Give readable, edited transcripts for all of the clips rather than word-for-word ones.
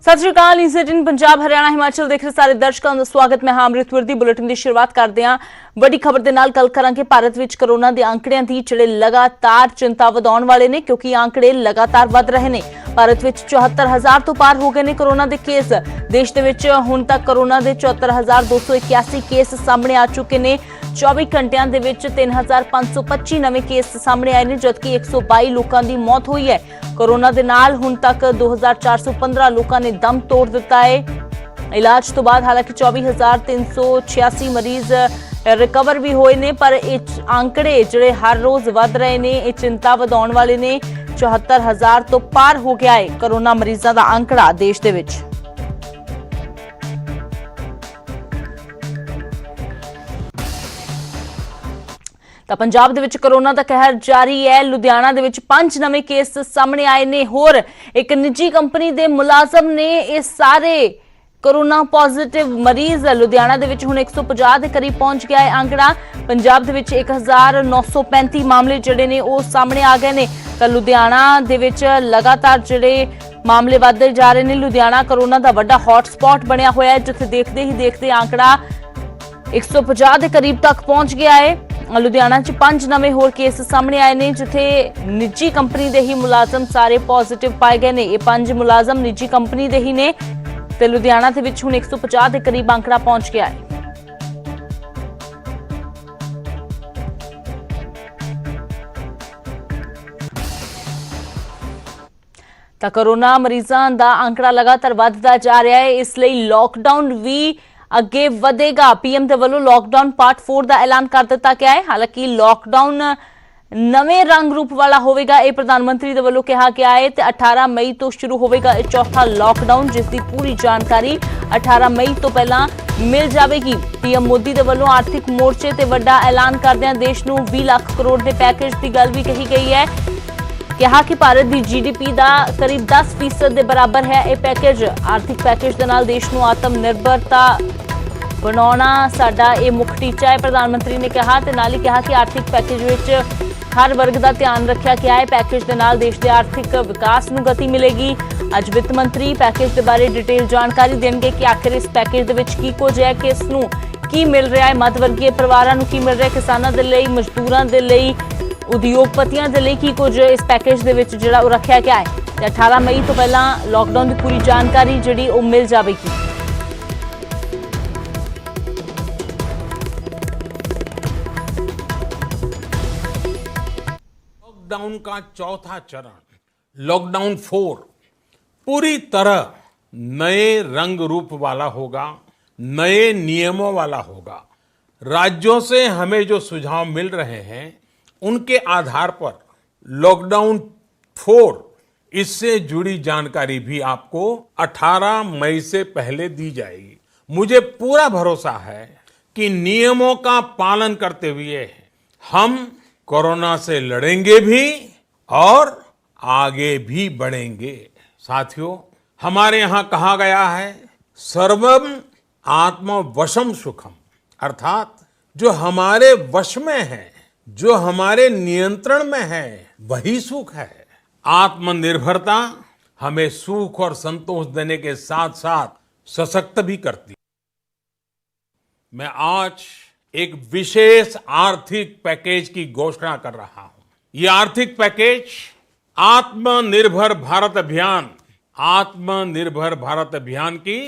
सत श्री अकाल। न्यूज़18 पंजाब हरियाणा हिमाचल देख रहे सारे दर्शकों का स्वागत। मैं अमृत वर्दी। बुलेटिन की शुरुआत करते हैं बड़ी खबर के नाल। कल करांगे भारत विच कोरोना के आंकड़ियां की जिहड़े लगातार चिंता वधाउण वाले ने, क्योंकि आंकड़े लगातार वध रहे ने। भारत विच 74,000 तो पार हो गए ने कोरोना के केस। देश दे विच हुण तक कोरोना के 74,281 केस सामने आ चुके ने। 24 घंटियां दे विच 3,525 नवे केस सामने आए ने, जबकि 122 लोगों की मौत हुई है। कोरोना दे नाल हुण तक 2,415 लोगों ने दम तोड़ दिता है इलाज तो बाद। हालांकि 24,386 मरीज रिकवर भी होए ने, पर आंकड़े जिहड़े हर रोज वध रहे ने, ये चिंता वधाउण वाले ने। 74,000 तो पार हो गया है कोरोना मरीजों का आंकड़ा देश दे विच। ਤਾਂ ਪੰਜਾਬ ਦੇ ਵਿੱਚ कोरोना का कहर जारी है। लुधियाना ਦੇ ਵਿੱਚ 5 नवे केस सामने आए ने। होर एक निजी कंपनी के मुलाजम ने ये सारे कोरोना पॉजिटिव मरीज लुधियाना ਦੇ ਵਿੱਚ ਹੁਣ 150 ਦੇ करीब पहुंच गया है आंकड़ा। पंजाब ਦੇ ਵਿੱਚ 1,935 मामले ਜਿਹੜੇ ਨੇ ਉਹ सामने आ गए ਨੇ। ਤਾਂ लुधियाना ਦੇ ਵਿੱਚ लगातार ਜਿਹੜੇ मामले ਵਧਦੇ जा रहे हैं। लुधियाना कोरोना का बड़ा हॉटस्पॉट बनया होया है, जिथे देखते ही देखते आंकड़ा 150 के करीब तक पहुंच गया है। लुधियाना च 5 नवे होर केस सामने आए ने, जिथे निजी कंपनी के ही मुलाजम सारे पॉजिटिव पाए गए ने। ये 5 मुलाजम निजी कंपनी के ही ने। ते लुधियाना दे विच हुण 150 के करीब आंकड़ा पहुंच गया है। ਤਾਂ कोरोना मरीजों का आंकड़ा लगातार वधदा जा रहा है, इसलिए लॉकडाउन भी अगे वधेगा। पीएम के वलों लॉकडाउन पार्ट 4 का ऐलान कर दिता गया है। हालांकि लॉकडाउन नवे रंग रूप वाला होगा, यह प्रधानमंत्री के वलों कहा गया है। 18 मई तो शुरू होगा चौथा लॉकडाउन, जिसकी पूरी जानकारी 18 मई तो पहला मिल जाएगी। पीएम मोदी के वलों आर्थिक मोर्चे से बड़ा ऐलान करदे देश को 20 लाख करोड़ के पैकेज की गल भी कही गई है। कहा कि भारत की GDP का करीब 10% के बराबर है यह पैकेज। आर्थिक पैकेज के नाल देश को आत्मनिर्भरता बनाना साडा ये मुख टीचा है, प्रधानमंत्री ने कहा। ते नाल ही कहा कि आर्थिक पैकेज विच हर वर्ग का ध्यान रखा गया है। पैकेज के नाल देश के आर्थिक विकास को गति मिलेगी। अज वित्त मंत्री पैकेज के बारे डिटेल जानकारी देंगे कि आखिर इस पैकेज के विच की कुछ है, कि इसनूं की मिल रहा है, मध्यवर्गीय परिवारों को की मिल रहा है, किसानों के लिए, मजदूरों के लिए, उद्योगपतियों के लिए की कुछ इस पैकेज के विच जिहड़ा वो रखा गया है। 18 मई तो पहला लॉकडाउन की पूरी जानकारी जिहड़ी वो मिल जाएगी। लॉकडाउन का चौथा चरण लॉकडाउन 4 पूरी तरह नए रंग रूप वाला होगा, नए नियमों वाला होगा। राज्यों से हमें जो सुझाव मिल रहे हैं उनके आधार पर लॉकडाउन 4 इससे जुड़ी जानकारी भी आपको 18 मई से पहले दी जाएगी। मुझे पूरा भरोसा है कि नियमों का पालन करते हुए हम कोरोना से लड़ेंगे भी और आगे भी बढ़ेंगे। साथियों, हमारे यहां कहा गया है सर्वम आत्मवशम सुखम, अर्थात जो हमारे वश में है, जो हमारे नियंत्रण में है, वही सुख है। आत्मनिर्भरता हमें सुख और संतोष देने के साथ साथ सशक्त भी करती है। मैं आज एक विशेष आर्थिक पैकेज की घोषणा कर रहा हूं। यह आर्थिक पैकेज आत्मनिर्भर भारत अभियान, आत्मनिर्भर भारत अभियान की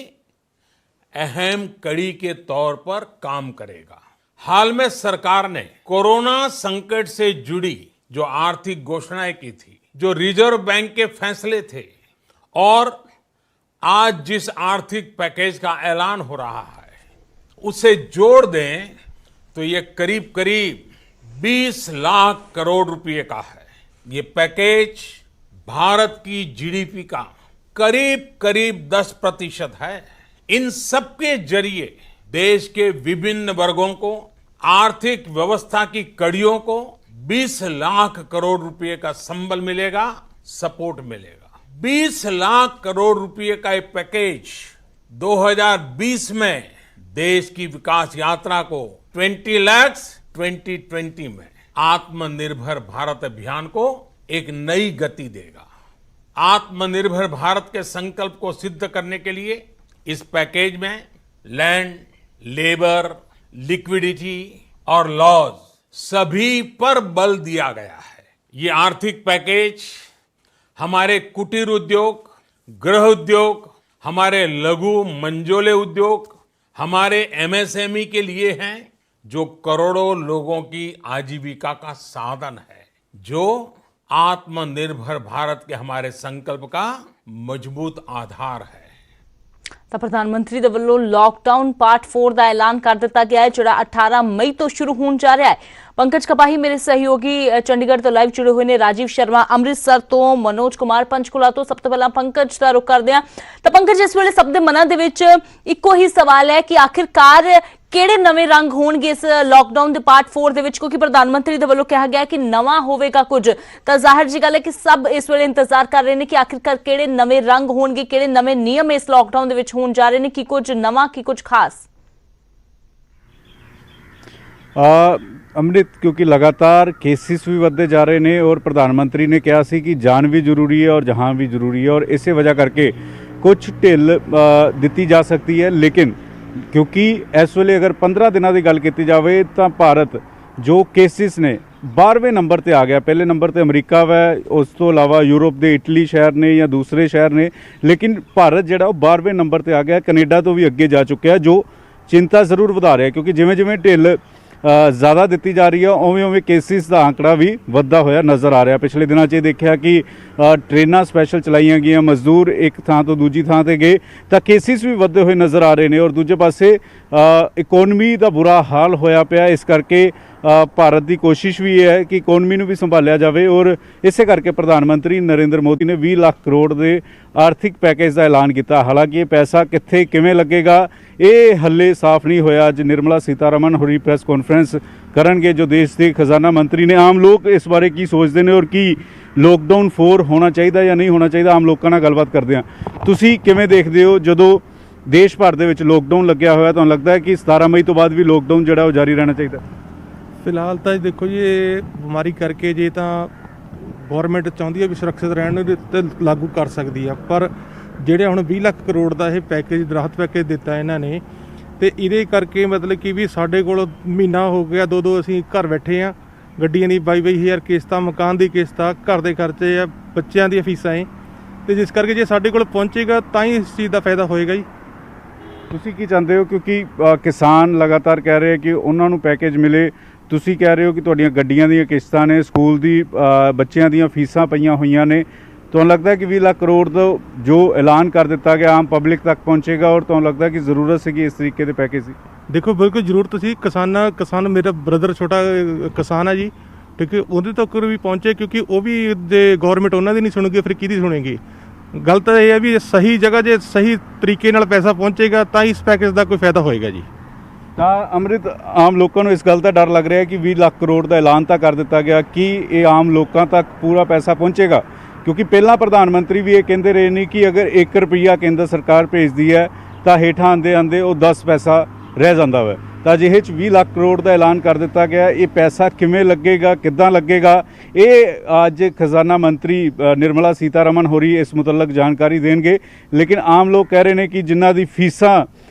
अहम कड़ी के तौर पर काम करेगा। हाल में सरकार ने कोरोना संकट से जुड़ी जो आर्थिक घोषणाएं की थी, जो रिजर्व बैंक के फैसले थे, और आज जिस आर्थिक पैकेज का ऐलान हो रहा है उसे जोड़ दें तो ये करीब करीब 20 लाख करोड़ रुपए का है। ये पैकेज भारत की GDP का करीब करीब 10% है। इन सबके जरिए देश के विभिन्न वर्गों को, आर्थिक व्यवस्था की कड़ियों को 20 लाख करोड़ रुपए का संबल मिलेगा, सपोर्ट मिलेगा। 20 लाख करोड़ रुपए का ये पैकेज 2020 में देश की विकास यात्रा को 20 लाख 2020 में आत्मनिर्भर भारत अभियान को एक नई गति देगा। आत्मनिर्भर भारत के संकल्प को सिद्ध करने के लिए इस पैकेज में लैंड, लेबर, लिक्विडिटी और लॉज सभी पर बल दिया गया है। ये आर्थिक पैकेज हमारे कुटीर उद्योग, गृह उद्योग, हमारे लघु मंझोले उद्योग, हमारे एमएसएमई के लिए हैं, जो करोड़ों लोगों की आजीविका का साधन है, जो आत्मनिर्भर भारत के हमारे संकल्प का मजबूत आधार है। ਤਾਂ ਪ੍ਰਧਾਨ ਮੰਤਰੀ ਦੇ ਵੱਲੋਂ ਲਾਕਡਾਊਨ ਪਾਰਟ 4 ਦਾ ਐਲਾਨ ਕਰ ਦਿੱਤਾ ਗਿਆ ਹੈ, ਜਿਹੜਾ 18 ਮਈ ਤੋਂ ਸ਼ੁਰੂ ਹੋਣ ਜਾ ਰਿਹਾ ਹੈ। ਪੰਕਜ ਕਪਾਹੀ ਮੇਰੇ ਸਹਿਯੋਗੀ ਚੰਡੀਗੜ੍ਹ ਤੋਂ ਲਾਈਵ ਜੁੜੇ ਹੋਏ ਨੇ, ਰਾਜੀਵ ਸ਼ਰਮਾ ਅੰਮ੍ਰਿਤਸਰ ਤੋਂ, ਮਨੋਜ ਕੁਮਾਰ ਪੰਚਕੂਲਾ ਤੋਂ। ਸਭ ਤੋਂ ਪਹਿਲਾਂ ਪੰਕਜ ਦਾ ਰੁਖ ਕਰਦੇ ਹਾਂ। ਤਾਂ ਪੰਕਜ, ਇਸ ਵੇਲੇ ਸਭ ਦੇ ਮਨਾਂ ਦੇ ਵਿੱਚ ਇੱਕੋ ਹੀ ਸਵਾਲ ਹੈ ਕਿ ਆਖਿਰਕਾਰ ਕਿਹੜੇ ਨਵੇਂ ਰੰਗ ਹੋਣਗੇ ਇਸ ਲਾਕਡਾਊਨ ਦੇ ਪਾਰਟ 4 ਦੇ ਵਿੱਚ, ਕਿਉਂਕਿ ਪ੍ਰਧਾਨ ਮੰਤਰੀ ਦੇ ਵੱਲੋਂ ਕਿਹਾ ਗਿਆ ਕਿ ਨਵਾਂ ਹੋਵੇਗਾ ਕੁਝ। ਤਾਂ ਜ਼ਾਹਿਰ ਜੀ ਗੱਲ ਹੈ ਕਿ ਸਭ ਇਸ ਵੇਲੇ ਇੰਤਜ਼ਾਰ ਕਰ ਰਹੇ ਨੇ ਕਿ ਆਖਿਰਕਾਰ ਕਿਹੜੇ ਨਵੇਂ ਰੰਗ ਹੋਣਗੇ, ਕਿਹੜੇ ਨਵੇਂ ਨਿਯਮ ਇਸ ਲਾਕਡਾਊਨ ਦੇ ਵਿੱਚ ਹੋਣ ਜਾ ਰਹੇ ਨੇ, ਕੀ ਕੁਝ ਨਵਾਂ, ਕੀ ਕੁਝ ਖਾਸ। ਅੰਮ੍ਰਿਤ, ਕਿਉਂਕਿ ਲਗਾਤਾਰ ਕੇਸਿਸ ਵੀ ਵੱਧਦੇ ਜਾ ਰਹੇ ਨੇ ਔਰ ਪ੍ਰਧਾਨ ਮੰਤਰੀ ਨੇ ਕਿਹਾ ਸੀ ਕਿ ਜਾਨ ਵੀ ਜ਼ਰੂਰੀ ਹੈ ਔਰ ਜਹਾਨ ਵੀ ਜ਼ਰੂਰੀ ਹੈ, ਔਰ ਇਸੇ ਵਜ੍ਹਾ ਕਰਕੇ ਕੁਝ ਢਿੱਲ ਦਿੱਤੀ ਜਾ ਸਕਦੀ ਹੈ। ਲੇਕਿਨ ਕਿਉਂਕਿ ਇਸ ਵੇਲੇ ਅਗਰ 15 ਦਿਨਾਂ ਦੀ ਗੱਲ ਕੀਤੀ ਜਾਵੇ ਤਾਂ ਭਾਰਤ ਜੋ ਕੇਸਿਸ ਨੇ 12ਵੇਂ ਨੰਬਰ ਤੇ ਆ ਗਿਆ। ਪਹਿਲੇ ਨੰਬਰ ਤੇ ਅਮਰੀਕਾ ਵਾ, ਉਸ ਤੋਂ ਇਲਾਵਾ ਯੂਰਪ ਦੇ ਇਟਲੀ ਸ਼ਹਿਰ ਨੇ ਜਾਂ ਦੂਸਰੇ ਸ਼ਹਿਰ ਨੇ, ਲੇਕਿਨ ਭਾਰਤ ਜਿਹੜਾ ਉਹ 12ਵੇਂ ਨੰਬਰ ਤੇ ਆ ਗਿਆ। ਕੈਨੇਡਾ ਤੋਂ ਵੀ ਅੱਗੇ ਜਾ ਚੁੱਕਿਆ, ਜੋ ਚਿੰਤਾ ਜ਼ਰੂਰ ਵਧਾ ਰਿਹਾ, ਕਿਉਂਕਿ ਜਿਵੇਂ ਜਿਵੇਂ ਢਿੱਲ ਜ਼ਿਆਦਾ ਦਿੱਤੀ ਜਾ ਰਹੀ ਹੈ ਉਵੇਂ ਉਵੇਂ ਕੇਸਿਸ ਦਾ ਆંકੜਾ ਵੀ ਵੱਧਦਾ ਹੋਇਆ ਨਜ਼ਰ ਆ ਰਿਹਾ। ਪਿਛਲੇ ਦਿਨਾਂ 'ਚ ਇਹ ਦੇਖਿਆ ਕਿ ਟ੍ਰੇਨਾਂ ਸਪੈਸ਼ਲ ਚਲਾਈਆਂ ਗਈਆਂ, ਮਜ਼ਦੂਰ ਇੱਕ ਥਾਂ ਤੋਂ ਦੂਜੀ ਥਾਂ ਤੇ ਗਏ ਤਾਂ ਕੇਸਿਸ ਵੀ ਵੱਧਦੇ ਹੋਏ ਨਜ਼ਰ ਆ ਰਹੇ ਨੇ। ਔਰ ਦੂਜੇ ਪਾਸੇ ਇਕੋਨਮੀ ਦਾ ਬੁਰਾ ਹਾਲ ਹੋਇਆ ਪਿਆ, ਇਸ ਕਰਕੇ ਭਾਰਤ ਦੀ ਕੋਸ਼ਿਸ਼ ਵੀ ਇਹ ਹੈ ਕਿ ਇਕੋਨਮੀ ਨੂੰ ਵੀ ਸੰਭਾਲਿਆ ਜਾਵੇ। ਔਰ ਇਸੇ ਕਰਕੇ ਪ੍ਰਧਾਨ ਮੰਤਰੀ ਨਰਿੰਦਰ ਮੋਦੀ ਨੇ 20 ਲੱਖ ਕਰੋੜ ਦੇ ਆਰਥਿਕ ਪੈਕੇਜ ਦਾ ਐਲਾਨ ਕੀਤਾ। ਹਾਲਾਂਕਿ ਇਹ ਪੈਸਾ ਕਿੱਥੇ ਕਿਵੇਂ ਲੱਗੇਗਾ ਇਹ ਹੱਲੇ ਸਾਫ਼ ਨਹੀਂ ਹੋਇਆ। ਅੱਜ ਨਿਰਮਲਾ ਸੀਤਾਰਮਨ ਹੋਰੀ ਪ੍ਰੈਸ ਕਾਨਫਰੰਸ ਕਰਨਗੇ, ਜੋ ਦੇਸ਼ ਦੇ ਖਜ਼ਾਨਾ ਮੰਤਰੀ ਨੇ। ਆਮ ਲੋਕ ਇਸ ਬਾਰੇ ਕੀ ਸੋਚਦੇ ਨੇ ਔਰ ਕੀ ਲੋਕਡਾਊਨ 4 ਹੋਣਾ ਚਾਹੀਦਾ ਜਾਂ ਨਹੀਂ ਹੋਣਾ ਚਾਹੀਦਾ, ਆਮ ਲੋਕਾਂ ਨਾਲ ਗੱਲਬਾਤ ਕਰਦੇ ਹਾਂ। ਤੁਸੀਂ ਕਿਵੇਂ ਦੇਖਦੇ ਹੋ ਜਦੋਂ ਦੇਸ਼ ਭਰ ਦੇ ਵਿੱਚ ਲੋਕਡਾਊਨ ਲੱਗਿਆ ਹੋਇਆ, ਤੁਹਾਨੂੰ ਲੱਗਦਾ ਹੈ ਕਿ 17 ਮਈ ਤੋਂ ਬਾਅਦ ਵੀ ਲੋਕਡਾਊਨ ਜਿਹੜਾ ਉਹ ਜਾਰੀ ਰਹਿਣਾ ਚਾਹੀਦਾ? ਫਿਲਹਾਲ ਤਾਂ ਦੇਖੋ ਜੀ, ਇਹ ਬਿਮਾਰੀ ਕਰਕੇ ਜੇ ਤਾਂ ਗੌਰਮੈਂਟ ਚਾਹੁੰਦੀ ਹੈ ਵੀ ਸੁਰੱਖਿਅਤ ਰਹਿਣ ਤੇ ਲਾਗੂ ਕਰ ਸਕਦੀ ਆ, ਪਰ ਜਿਹੜੇ ਹੁਣ 20 ਲੱਖ ਕਰੋੜ ਦਾ ਇਹ ਪੈਕੇਜ, ਰਾਹਤ ਪੈਕੇਜ ਦਿੱਤਾ ਇਹਨਾਂ ਨੇ, ਤੇ ਇਹਦੇ ਕਰਕੇ ਮਤਲਬ ਕਿ ਵੀ ਸਾਡੇ ਕੋਲ ਮਹੀਨਾ ਹੋ ਗਿਆ, ਦੋ ਅਸੀਂ ਘਰ ਬੈਠੇ ਆ, ਗੱਡੀਆਂ ਦੀ 22,000 ਕਿਸ਼ਤਾਂ, ਮਕਾਨ ਦੀ ਕਿਸ਼ਤਾਂ, ਘਰ ਦੇ ਖਰਚੇ ਆ, ਬੱਚਿਆਂ ਦੀਆਂ ਫੀਸਾਂ ਏ, ਤੇ ਜਿਸ ਕਰਕੇ ਜੇ ਸਾਡੇ ਕੋਲ ਪਹੁੰਚੇਗਾ ਤਾਂ ਹੀ ਇਸ ਚੀਜ਼ ਦਾ ਫਾਇਦਾ ਹੋਏਗਾ ਜੀ। ਤੁਸੀਂ ਕੀ ਚਾਹੁੰਦੇ ਹੋ? ਕਿਉਂਕਿ ਕਿਸਾਨ ਲਗਾਤਾਰ ਕਹਿ ਰਹੇ ਕਿ ਉਹਨਾਂ ਨੂੰ ਪੈਕੇਜ ਮਿਲੇ, ਤੁਸੀਂ ਕਹਿ ਰਹੇ ਹੋ ਕਿ ਤੁਹਾਡੀਆਂ ਗੱਡੀਆਂ ਦੀਆਂ ਕਿਸ਼ਤਾਂ ਨੇ, ਸਕੂਲ ਦੀ ਬੱਚਿਆਂ ਦੀਆਂ ਫੀਸਾਂ ਪਈਆਂ ਹੋਈਆਂ ਨੇ, ਤੁਹਾਨੂੰ ਲੱਗਦਾ ਹੈ ਕਿ 20 ਲੱਖ ਕਰੋੜ ਦਾ ਜੋ ਐਲਾਨ ਕਰ ਦਿੱਤਾ ਗਿਆ ਆਮ ਪਬਲਿਕ ਤੱਕ ਪਹੁੰਚੇਗਾ ਔਰ ਤੁਹਾਨੂੰ ਲੱਗਦਾ ਕਿ ਜ਼ਰੂਰਤ ਸੀਗੀ ਇਸ ਤਰੀਕੇ ਦੇ ਪੈਕੇਜ ਦੀ? ਦੇਖੋ ਬਿਲਕੁਲ ਜ਼ਰੂਰਤ ਸੀ। ਕਿਸਾਨ ਮੇਰਾ ਬ੍ਰਦਰ ਛੋਟਾ ਕਿਸਾਨ ਆ ਜੀ, ਠੀਕ ਹੈ, ਉਹਦੇ ਤੱਕ ਵੀ ਪਹੁੰਚੇ, ਕਿਉਂਕਿ ਉਹ ਵੀ ਜੇ ਗੌਰਮੈਂਟ ਉਹਨਾਂ ਦੀ ਨਹੀਂ ਸੁਣੂਗੀ ਫਿਰ ਕਿਹਦੀ ਸੁਣੇਗੀ। ਗੱਲ ਤਾਂ ਇਹ ਹੈ ਵੀ ਸਹੀ ਜਗ੍ਹਾ ਜੇ ਸਹੀ ਤਰੀਕੇ ਨਾਲ ਪੈਸਾ ਪਹੁੰਚੇਗਾ ਤਾਂ ਇਸ ਪੈਕੇਜ ਦਾ ਕੋਈ ਫਾਇਦਾ ਹੋਏਗਾ ਜੀ। ਤਾਂ ਅੰਮ੍ਰਿਤ, ਆਮ ਲੋਕਾਂ ਨੂੰ ਇਸ ਗੱਲ ਦਾ ਡਰ ਲੱਗ ਰਿਹਾ ਕਿ 20 ਲੱਖ ਕਰੋੜ ਦਾ ਐਲਾਨ ਤਾਂ ਕਰ ਦਿੱਤਾ ਗਿਆ, ਕਿ ਇਹ ਆਮ ਲੋਕਾਂ ਤੱਕ ਪੂਰਾ ਪੈਸਾ ਪਹੁੰਚੇਗਾ? ਕਿਉਂਕਿ ਪਹਿਲਾਂ ਪ੍ਰਧਾਨ ਮੰਤਰੀ ਵੀ ਇਹ ਕਹਿੰਦੇ ਰਹੇ ਨੇ ਕਿ ਅਗਰ 1 ਰੁਪਈਆ ਕੇਂਦਰ ਸਰਕਾਰ ਭੇਜਦੀ ਹੈ ਤਾਂ ਹੇਠਾਂ ਆਉਂਦੇ ਉਹ 10 ਪੈਸਾ ਰਹਿ ਜਾਂਦਾ ਵਾ। ਤਾਂ ਅਜਿਹੇ 'ਚ 20 ਲੱਖ ਕਰੋੜ ਦਾ ਐਲਾਨ ਕਰ ਦਿੱਤਾ ਗਿਆ। ਇਹ ਪੈਸਾ ਕਿਵੇਂ ਲੱਗੇਗਾ, ਕਿੱਦਾਂ ਲੱਗੇਗਾ, ਇਹ ਅੱਜ ਖਜ਼ਾਨਾ ਮੰਤਰੀ ਨਿਰਮਲਾ ਸੀਤਾਰਮਨ ਹੋਰੀ ਇਸ ਮੁਤਲਕ ਜਾਣਕਾਰੀ ਦੇਣਗੇ। ਲੇਕਿਨ ਆਮ ਲੋਕ ਕਹਿ ਰਹੇ ਨੇ ਕਿ ਜਿਨ੍ਹਾਂ ਦੀ ਫੀਸਾਂ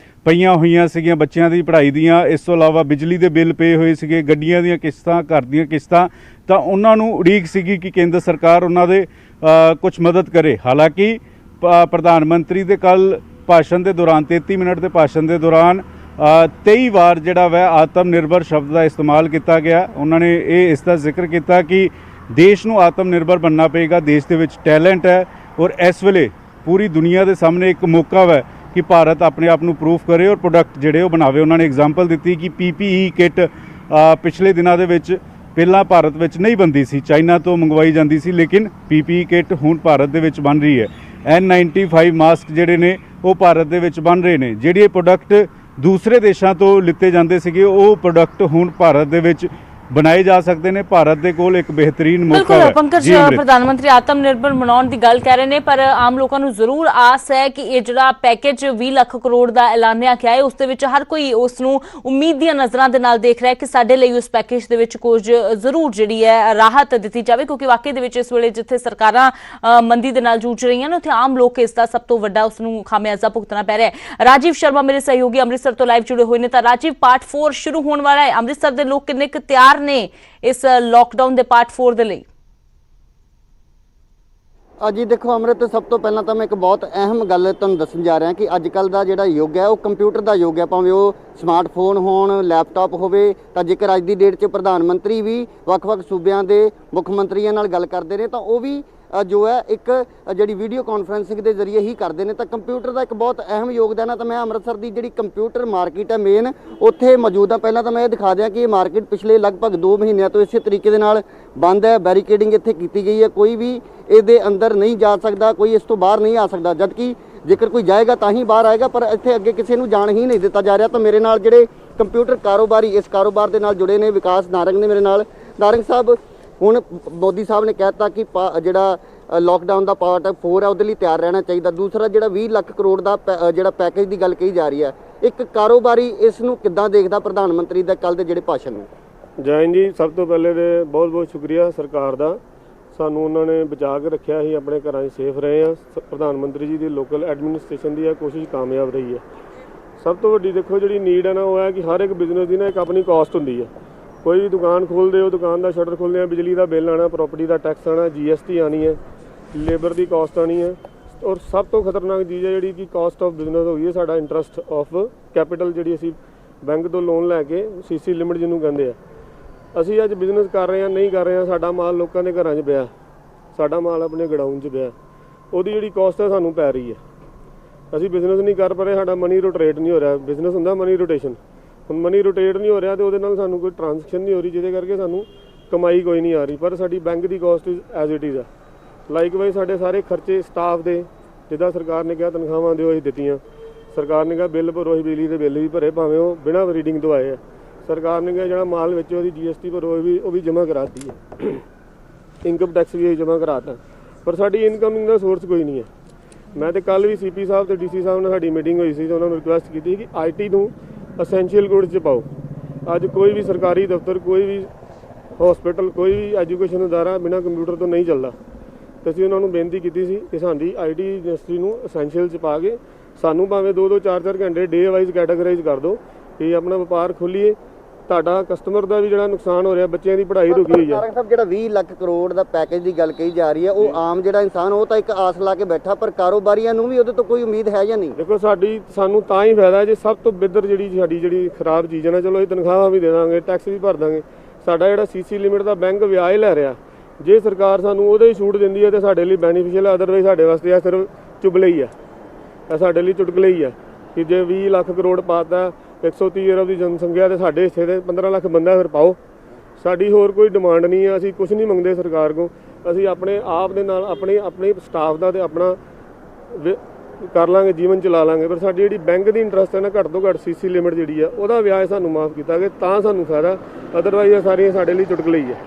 ਪਈਆਂ ਹੋਈਆਂ ਸੀਗੀਆਂ ਬੱਚਿਆਂ ਦੀ ਪੜ੍ਹਾਈ ਦੀਆਂ, ਇਸ ਤੋਂ ਇਲਾਵਾ ਬਿਜਲੀ ਦੇ ਬਿੱਲ ਪੇ ਹੋਏ ਸੀਗੇ, ਗੱਡੀਆਂ ਦੀਆਂ ਕਿਸ਼ਤਾਂ, ਘਰ ਦੀਆਂ ਕਿਸ਼ਤਾਂ, ਤਾਂ ਉਹਨਾਂ ਨੂੰ ਉਡੀਕ ਸੀਗੀ ਕਿ ਕੇਂਦਰ ਸਰਕਾਰ ਉਹਨਾਂ ਦੇ ਕੁਝ ਮਦਦ ਕਰੇ। ਹਾਲਾਂਕਿ ਪ੍ਰਧਾਨ ਮੰਤਰੀ ਦੇ ਕੱਲ੍ਹ ਭਾਸ਼ਣ ਦੇ ਦੌਰਾਨ 33 ਮਿੰਟ ਦੇ ਭਾਸ਼ਣ ਦੇ ਦੌਰਾਨ 23 ਵਾਰ ਜਿਹੜਾ ਵੈ ਆਤਮ ਨਿਰਭਰ ਸ਼ਬਦ ਦਾ ਇਸਤੇਮਾਲ ਕੀਤਾ ਗਿਆ। ਉਹਨਾਂ ਨੇ ਇਸ ਦਾ ਜ਼ਿਕਰ ਕੀਤਾ ਕਿ ਦੇਸ਼ ਨੂੰ ਆਤਮ ਨਿਰਭਰ ਬਣਨਾ ਪਏਗਾ, ਦੇਸ਼ ਦੇ ਵਿੱਚ ਟੈਲੈਂਟ ਹੈ ਔਰ ਇਸ ਵੇਲੇ ਪੂਰੀ ਦੁਨੀਆ ਦੇ ਸਾਹਮਣੇ ਇੱਕ ਮੌਕਾ ਹੈ ਕਿ ਭਾਰਤ ਆਪਣੇ ਆਪ ਨੂੰ ਪ੍ਰੂਫ ਕਰੇ ਔਰ ਪ੍ਰੋਡਕਟ ਜਿਹੜੇ ਉਹ ਬਣਾਵੇ। ਉਹਨਾਂ ਨੇ ਐਗਜ਼ਾਮਪਲ ਦਿੱਤੀ ਕਿ PPE ਕਿੱਟ ਪਿਛਲੇ ਦਿਨਾਂ ਦੇ ਵਿੱਚ ਪਹਿਲਾਂ ਭਾਰਤ ਵਿੱਚ ਨਹੀਂ ਬਣਦੀ ਸੀ, ਚਾਈਨਾ ਤੋਂ ਮੰਗਵਾਈ ਜਾਂਦੀ ਸੀ, ਲੇਕਿਨ PPE ਕਿੱਟ ਹੁਣ ਭਾਰਤ ਦੇ ਵਿੱਚ ਬਣ ਰਹੀ ਹੈ। N95 ਮਾਸਕ ਜਿਹੜੇ ਨੇ ਉਹ ਭਾਰਤ ਦੇ ਵਿੱਚ ਬਣ ਰਹੇ ਨੇ। ਜਿਹੜੇ ਪ੍ਰੋਡਕਟ ਦੂਸਰੇ ਦੇਸ਼ਾਂ ਤੋਂ ਲਿੱਤੇ ਜਾਂਦੇ ਸੀਗੇ ਉਹ ਪ੍ਰੋਡਕਟ ਹੁਣ ਭਾਰਤ ਦੇ ਵਿੱਚ ਬਣਾਏ ਜਾ ਸਕਦੇ ਨੇ। ਭਾਰਤ ਦੇ ਕੋਲ ਇੱਕ ਬਿਹਤਰੀਨ ਮੌਕਾ ਬਿਲਕੁਲ ਹੈ। ਪੰਕਜ, ਜੀ ਅੰਮ੍ਰਿਤ। ਪ੍ਰਧਾਨ ਮੰਤਰੀ ਆਤਮ ਨਿਰਭਰ ਬਣਾਉਣ ਦੀ ਗੱਲ ਕਹਿ ਰਹੇ ਨੇ, ਪਰ ਆਮ ਲੋਕਾਂ ਨੂੰ ਜ਼ਰੂਰ ਆਸ ਹੈ ਕਿ ਇਹ ਜਿਹੜਾ ਪੈਕੇਜ 20 ਲੱਖ ਕਰੋੜ ਦਾ ਐਲਾਨਿਆ ਗਿਆ ਹੈ ਉਸ ਦੇ ਵਿੱਚ ਹਰ ਕੋਈ ਉਸ ਨੂੰ ਉਮੀਦ ਦੀਆਂ ਨਜ਼ਰਾਂ ਦੇ ਨਾਲ ਦੇਖ ਰਿਹਾ ਹੈ ਕਿ ਸਾਡੇ ਲਈ ਉਸ ਪੈਕੇਜ ਦੇ ਵਿੱਚ ਕੁਝ ਜ਼ਰੂਰ ਜਿਹੜੀ ਹੈ ਰਾਹਤ ਦਿੱਤੀ ਜਾਵੇ, ਕਿਉਂਕਿ ਵਾਕਈ ਦੇ ਵਿੱਚ ਇਸ ਵੇਲੇ ਜਿੱਥੇ ਸਰਕਾਰਾਂ ਮੰਦੀ ਦੇ ਨਾਲ ਜੂਝ ਰਹੀਆਂ ਨੇ ਉੱਥੇ ਆਮ ਲੋਕ ਇਸ ਦਾ ਸਭ ਤੋਂ ਵੱਡਾ ਉਸ ਨੂੰ ਖਾਮਿਆਜ਼ਾ ਭੁਗਤਣਾ ਪੈ ਰਿਹਾ ਹੈ। ਰਾਜੀਵ ਸ਼ਰਮਾ ਮੇਰੇ ਸਹਿਯੋਗੀ ਅੰਮ੍ਰਿਤਸਰ ਤੋਂ ਲਾਈਵ ਜੁੜੇ ਹੋਏ ਨੇ। ਤਾਂ ਰਾਜੀਵ, ਪਾਰਟ 4 ਸ਼ੁਰੂ ਹੋਣ ਵਾਲਾ ਹੈ, ਅੰਮ੍ਰਿਤਸਰ ਦੇ ਲੋਕ ਕਿੰਨੇ ਕੁ ਤਿਆਰ ਨੇ ਇਸ ਲॉकडाउन ਦੇ ਪਾर्ट 4 ਦੇ ਲਈ? ਜੀ ਦੇਖੋ ਅੰਮ੍ਰਿਤ, ਸਭ ਤੋਂ ਪਹਿਲਾਂ ਤਾਂ ਮੈਂ ਇੱਕ ਬਹੁਤ ਅਹਿਮ ਗੱਲ ਤੁਹਾਨੂੰ ਦੱਸਣ ਜਾ ਰਿਹਾ ਕਿ ਅੱਜ ਕੱਲ੍ਹ ਦਾ ਜਿਹੜਾ ਯੁੱਗ ਹੈ ਉਹ ਕੰਪਿਊਟਰ ਦਾ ਯੁੱਗ ਹੈ। ਭਾਵੇਂ ਉਹ ਸਮਾਰਟਫੋਨ ਹੋਣ, ਲੈਪਟਾਪ ਹੋਵੇ, ਤਾਂ ਜੇਕਰ ਅੱਜ ਦੀ ਡੇਟ 'ਚ ਪ੍ਰਧਾਨ ਮੰਤਰੀ ਵੀ ਵੱਖ-ਵੱਖ ਸੂਬਿਆਂ ਦੇ ਮੁੱਖ ਮੰਤਰੀਆਂ ਨਾਲ ਗੱਲ ਕਰਦੇ ਨੇ ਤਾਂ ਉਹ ਵੀ ਜੋ ਹੈ ਇੱਕ ਜਿਹੜੀ ਵੀਡੀਓ ਕਾਨਫਰੰਸਿੰਗ ਦੇ ਜ਼ਰੀਏ ਹੀ ਕਰਦੇ ਨੇ। ਤਾਂ ਕੰਪਿਊਟਰ ਦਾ ਇੱਕ ਬਹੁਤ ਅਹਿਮ ਯੋਗਦਾਨ ਹੈ। ਤਾਂ ਮੈਂ ਅੰਮ੍ਰਿਤਸਰ ਦੀ ਜਿਹੜੀ ਕੰਪਿਊਟਰ ਮਾਰਕੀਟ ਹੈ ਮੇਨ, ਉੱਥੇ ਮੌਜੂਦ ਹਾਂ। ਪਹਿਲਾਂ ਤਾਂ ਮੈਂ ਇਹ ਦਿਖਾ ਦਿਆਂ ਕਿ ਇਹ ਮਾਰਕੀਟ ਪਿਛਲੇ ਲਗਭਗ 2 ਮਹੀਨਿਆਂ ਤੋਂ ਇਸੇ ਤਰੀਕੇ ਦੇ ਨਾਲ ਬੰਦ ਹੈ। ਬੈਰੀਕੇਡਿੰਗ ਇੱਥੇ ਕੀਤੀ ਗਈ ਹੈ, ਕੋਈ ਵੀ ਇਹਦੇ ਅੰਦਰ ਨਹੀਂ ਜਾ ਸਕਦਾ, ਕੋਈ ਇਸ ਤੋਂ ਬਾਹਰ ਨਹੀਂ ਆ ਸਕਦਾ, ਜਦਕਿ ਜੇਕਰ ਕੋਈ ਜਾਏਗਾ ਤਾਂ ਹੀ ਬਾਹਰ ਆਏਗਾ, ਪਰ ਇੱਥੇ ਅੱਗੇ ਕਿਸੇ ਨੂੰ ਜਾਣ ਹੀ ਨਹੀਂ ਦਿੱਤਾ ਜਾ ਰਿਹਾ। ਤਾਂ ਮੇਰੇ ਨਾਲ ਜਿਹੜੇ ਕੰਪਿਊਟਰ ਕਾਰੋਬਾਰੀ ਇਸ ਕਾਰੋਬਾਰ ਦੇ ਨਾਲ ਜੁੜੇ ਨੇ, ਵਿਕਾਸ ਨਾਰੰਗ ਨੇ ਮੇਰੇ ਨਾਲ। ਨਾਰੰਗ ਸਾਹਿਬ, ਹੁਣ ਮੋਦੀ ਸਾਹਿਬ ਨੇ ਕਹਿ ਦਿੱਤਾ ਕਿ ਜਿਹੜਾ ਲॉकडाउन ਦਾ ਪਾਰਟ 4 ਹੈ ਉਹਦੇ ਲਈ ਤਿਆਰ ਰਹਿਣਾ ਚਾਹੀਦਾ। ਦੂਸਰਾ ਜਿਹੜਾ 20 ਲੱਖ ਕਰੋੜ ਦਾ ਜਿਹੜਾ ਪੈਕੇਜ ਦੀ ਗੱਲ ਕਹੀ ਜਾ ਰਹੀ ਹੈ, ਇੱਕ ਕਾਰੋਬਾਰੀ ਇਸ ਨੂੰ ਕਿੱਦਾਂ ਦੇਖਦਾ ਪ੍ਰਧਾਨ ਮੰਤਰੀ ਦਾ ਕੱਲ੍ਹ ਦੇ ਜਿਹੜੇ ਭਾਸ਼ਣ ਨੂੰ? ਜੈਨ ਜੀ, ਸਭ ਤੋਂ ਪਹਿਲੇ ਤੇ ਬਹੁਤ ਬਹੁਤ ਸ਼ੁਕਰੀਆ ਸਰਕਾਰ ਦਾ, ਸਾਨੂੰ ਉਹਨਾਂ ਨੇ ਬਚਾ ਕੇ ਰੱਖਿਆ। ਅਸੀਂ ਆਪਣੇ ਘਰਾਂ 'ਚ ਸੇਫ ਰਹੇ ਹਾਂ। ਪ੍ਰਧਾਨ ਮੰਤਰੀ ਜੀ ਦੀ ਲੋਕਲ ਐਡਮਿਨਿਸਟ੍ਰੇਸ਼ਨ ਦੀ ਇਹ ਕੋਸ਼ਿਸ਼ ਕਾਮਯਾਬ ਰਹੀ ਹੈ। ਸਭ ਤੋਂ ਵੱਡੀ ਦੇਖੋ ਜਿਹੜੀ ਨੀਡ ਹੈ ਨਾ, ਉਹ ਹੈ ਕਿ ਹਰ ਇੱਕ ਬਿਜ਼ਨਸ ਦੀ ਨਾ ਇੱਕ ਆਪਣੀ ਕਾਸਟ ਹੁੰਦੀ ਹੈ। ਕੋਈ ਵੀ ਦੁਕਾਨ ਖੋਲ੍ਹਦੇ ਹੋ, ਦੁਕਾਨ ਦਾ ਸ਼ਟਰ ਖੋਲ੍ਹਦੇ ਆ, ਬਿਜਲੀ ਦਾ ਬਿੱਲ ਆਉਣਾ, ਪ੍ਰਾਪਰਟੀ ਦਾ ਟੈਕਸ ਆਉਣਾ, GST ਆਉਣੀ ਹੈ, ਲੇਬਰ ਦੀ ਕਾਸਟ ਆਉਣੀ ਹੈ, ਔਰ ਸਭ ਤੋਂ ਖਤਰਨਾਕ ਚੀਜ਼ ਹੈ ਜਿਹੜੀ ਕਿ ਕਾਸਟ ਆਫ ਬਿਜ਼ਨਸ ਹੋ ਗਈ ਹੈ ਸਾਡਾ ਇੰਟਰਸਟ ਆਫ ਕੈਪੀਟਲ, ਜਿਹੜੀ ਅਸੀਂ ਬੈਂਕ ਤੋਂ ਲੋਨ ਲੈ ਕੇ CC ਲਿਮਿਟ ਜਿਹਨੂੰ ਕਹਿੰਦੇ ਆ। ਅਸੀਂ ਅੱਜ ਬਿਜ਼ਨਸ ਕਰ ਰਹੇ ਹਾਂ, ਨਹੀਂ ਕਰ ਰਹੇ ਹਾਂ, ਸਾਡਾ ਮਾਲ ਲੋਕਾਂ ਦੇ ਘਰਾਂ 'ਚ ਪਿਆ, ਸਾਡਾ ਮਾਲ ਆਪਣੇ ਗਡਾਊਨ 'ਚ ਪਿਆ, ਉਹਦੀ ਜਿਹੜੀ ਕਾਸਟ ਹੈ ਸਾਨੂੰ ਪੈ ਰਹੀ ਹੈ। ਅਸੀਂ ਬਿਜ਼ਨਸ ਨਹੀਂ ਕਰ ਪਾ ਰਹੇ, ਸਾਡਾ ਮਨੀ ਰੋਟੇਟ ਨਹੀਂ ਹੋ ਰਿਹਾ। ਬਿਜ਼ਨਸ ਹੁੰਦਾ ਮਨੀ ਰੋਟੇਸ਼ਨ, ਹੁਣ ਮਨੀ ਰੋਟੇਟ ਨਹੀਂ ਹੋ ਰਿਹਾ ਤੇ ਉਹਦੇ ਨਾਲ ਸਾਨੂੰ ਕੋਈ ਟ੍ਰਾਂਜੈਕਸ਼ਨ ਨਹੀਂ ਹੋ ਰਹੀ, ਜਿਹਦੇ ਕਰਕੇ ਸਾਨੂੰ ਕਮਾਈ ਕੋਈ ਨਹੀਂ ਆ ਰਹੀ। ਪਰ ਸਾਡੀ ਬੈਂਕ ਦੀ cost is as it is ਆ। ਲਾਈਕਵਾਈਜ਼ ਸਾਡੇ ਸਾਰੇ ਖਰਚੇ ਸਟਾਫ ਦੇ, ਜਿੱਦਾਂ ਸਰਕਾਰ ਨੇ ਕਿਹਾ ਤਨਖਾਹਾਂ ਦਿਓ, ਅਸੀਂ ਦਿੱਤੀਆਂ। ਸਰਕਾਰ ਨੇ ਕਿਹਾ ਬਿੱਲ ਭਰੋ, ਅਸੀਂ ਬਿਜਲੀ ਦੇ ਬਿੱਲ ਵੀ ਭਰੇ, ਭਾਵੇਂ ਉਹ ਬਿਨਾਂ ਰੀਡਿੰਗ ਤੋਂ ਆਏ ਆ। ਸਰਕਾਰ ਨੇ ਕਿਹਾ ਜਿਹੜਾ ਮਾਲ ਵਿੱਚ ਉਹਦੀ GST ਭਰੋ, ਉਹ ਵੀ ਜਮ੍ਹਾਂ ਕਰਾਤੀ ਹੈ। ਇਨਕਮ ਟੈਕਸ ਵੀ ਜਮ੍ਹਾਂ ਕਰਾਤਾ, ਪਰ ਸਾਡੀ ਇਨਕਮਿੰਗ ਦਾ ਸੋਰਸ ਕੋਈ ਨਹੀਂ ਹੈ। ਮੈਂ ਤੇ ਕੱਲ੍ਹ ਵੀ CP ਸਾਹਿਬ ਤੇ DC ਸਾਹਿਬ ਨਾਲ ਸਾਡੀ ਮੀਟਿੰਗ ਹੋਈ ਸੀ ਤੇ ਉਹਨਾਂ ਨੂੰ ਰਿਕੁਐਸਟ ਕੀਤੀ ਕਿ IT ਨੂੰ ਅਸੈਂਸ਼ੀਅਲ ਗੁਡਸ 'ਚ ਪਾਓ। ਅੱਜ ਕੋਈ ਵੀ ਸਰਕਾਰੀ ਦਫ਼ਤਰ, ਕੋਈ ਵੀ ਹਸਪੀਟਲ, ਕੋਈ ਵੀ ਐਜੂਕੇਸ਼ਨ ਅਦਾਰਾ ਬਿਨਾਂ ਕੰਪਿਊਟਰ ਤੋਂ ਨਹੀਂ ਚੱਲਦਾ। ਤੇ ਅਸੀਂ ਉਹਨਾਂ ਨੂੰ ਬੇਨਤੀ ਕੀਤੀ ਸੀ ਕਿ ਸਾਡੀ IT ਇੰਡਸਟਰੀ ਨੂੰ ਅਸੈਂਸ਼ੀਅਲ 'ਚ ਪਾ ਕੇ ਸਾਨੂੰ ਭਾਵੇਂ 2-2 4-4 ਘੰਟੇ ਡੇ ਵਾਈਜ਼ ਕੈਟਾਗਰਾਈਜ਼ ਕਰ ਦਿਓ ਕਿ ਆਪਣਾ ਵਪਾਰ ਖੋਲ੍ਹੀਏ। ਤੁਹਾਡਾ ਕਸਟਮਰ ਦਾ ਵੀ ਜਿਹੜਾ ਨੁਕਸਾਨ ਹੋ ਰਿਹਾ, ਬੱਚਿਆਂ ਦੀ ਪੜ੍ਹਾਈ ਰੁਕੀ ਹੋਈ ਹੈ। ਨਾਰੰਗ ਸਾਹਿਬ, ਜਿਹੜਾ 20 ਲੱਖ ਕਰੋੜ ਦਾ ਪੈਕੇਜ ਦੀ ਗੱਲ ਕਹੀ ਜਾ ਰਹੀ ਹੈ, ਉਹ ਆਮ ਜਿਹੜਾ ਇਨਸਾਨ ਉਹ ਤਾਂ ਇੱਕ ਆਸ ਲਾ ਕੇ ਬੈਠਾ, ਪਰ ਕਾਰੋਬਾਰੀਆਂ ਨੂੰ ਵੀ ਉਹਦੇ ਤੋਂ ਕੋਈ ਉਮੀਦ ਹੈ ਜਾਂ ਨਹੀਂ? ਦੇਖੋ ਸਾਨੂੰ ਤਾਂ ਹੀ ਫਾਇਦਾ ਜੇ ਸਭ ਤੋਂ ਬਿਹਤਰ ਜਿਹੜੀ ਖਰਾਬ ਚੀਜ਼ ਹੈ ਨਾ, ਚਲੋ ਇਹ ਤਨਖਾਹਾਂ ਵੀ ਦੇ ਦਾਂਗੇ, ਟੈਕਸ ਵੀ ਭਰ ਦਾਂਗੇ। ਸਾਡਾ ਜਿਹੜਾ CC ਲਿਮਿਟ ਦਾ ਬੈਂਕ ਵਿਆਜ ਲੈ ਰਿਹਾ, ਜੇ ਸਰਕਾਰ ਸਾਨੂੰ ਉਹਦੇ ਹੀ ਛੂਟ ਦਿੰਦੀ ਹੈ ਤੇ ਸਾਡੇ ਲਈ ਬੈਨੀਫੀਸ਼ੀਅਲ ਹੈ। ਅਦਰਵਾਈਜ਼ ਸਾਡੇ ਵਾਸਤੇ ਇਹ ਸਿਰਫ ਚੁਗਲੇ ਹੀ ਹੈ, ਇਹ ਸਾਡੇ ਲਈ ਚੁਟਕਲੇ ਹੀ ਹੈ ਕਿ ਜੇ 20 ਲੱਖ ਕਰੋੜ ਪਾਤਾ, 130 ਅਰਬ ਦੀ ਜਨਸੰਖਿਆ ਤੇ ਸਾਡੇ ਹਿੱਸੇ ਦੇ 15 ਲੱਖ ਬੰਦਾ, ਫਿਰ ਪਾਓ। ਸਾਡੀ ਹੋਰ ਕੋਈ ਡਿਮਾਂਡ ਨਹੀਂ ਹੈ, ਅਸੀਂ ਕੁਝ ਨਹੀਂ ਮੰਗਦੇ ਸਰਕਾਰ ਕੋਲ। ਅਸੀਂ ਆਪਣੇ ਆਪ ਦੇ ਨਾਲ ਆਪਣੇ ਸਟਾਫ ਦਾ ਤੇ ਆਪਣਾ ਕਰ ਲਾਂਗੇ, ਜੀਵਨ ਚਲਾ ਲਾਂਗੇ। ਪਰ ਸਾਡੀ ਜਿਹੜੀ ਬੈਂਕ ਦੀ ਇੰਟਰਸਟ ਹੈ ਨਾ, ਘੱਟ ਤੋਂ ਘੱਟ CC ਲਿਮਿਟ ਜਿਹੜੀ ਆ ਉਹਦਾ ਵਿਆਜ ਸਾਨੂੰ ਮਾਫ ਕੀਤਾ ਗਿਆ ਤਾਂ ਸਾਨੂੰ ਫਾਇਦਾ, ਅਦਰਵਾਈਜ਼ ਇਹ ਸਾਰੀਆਂ ਸਾਡੇ ਲਈ ਚੁਟਕਲੇ ਹੀ ਹੈ।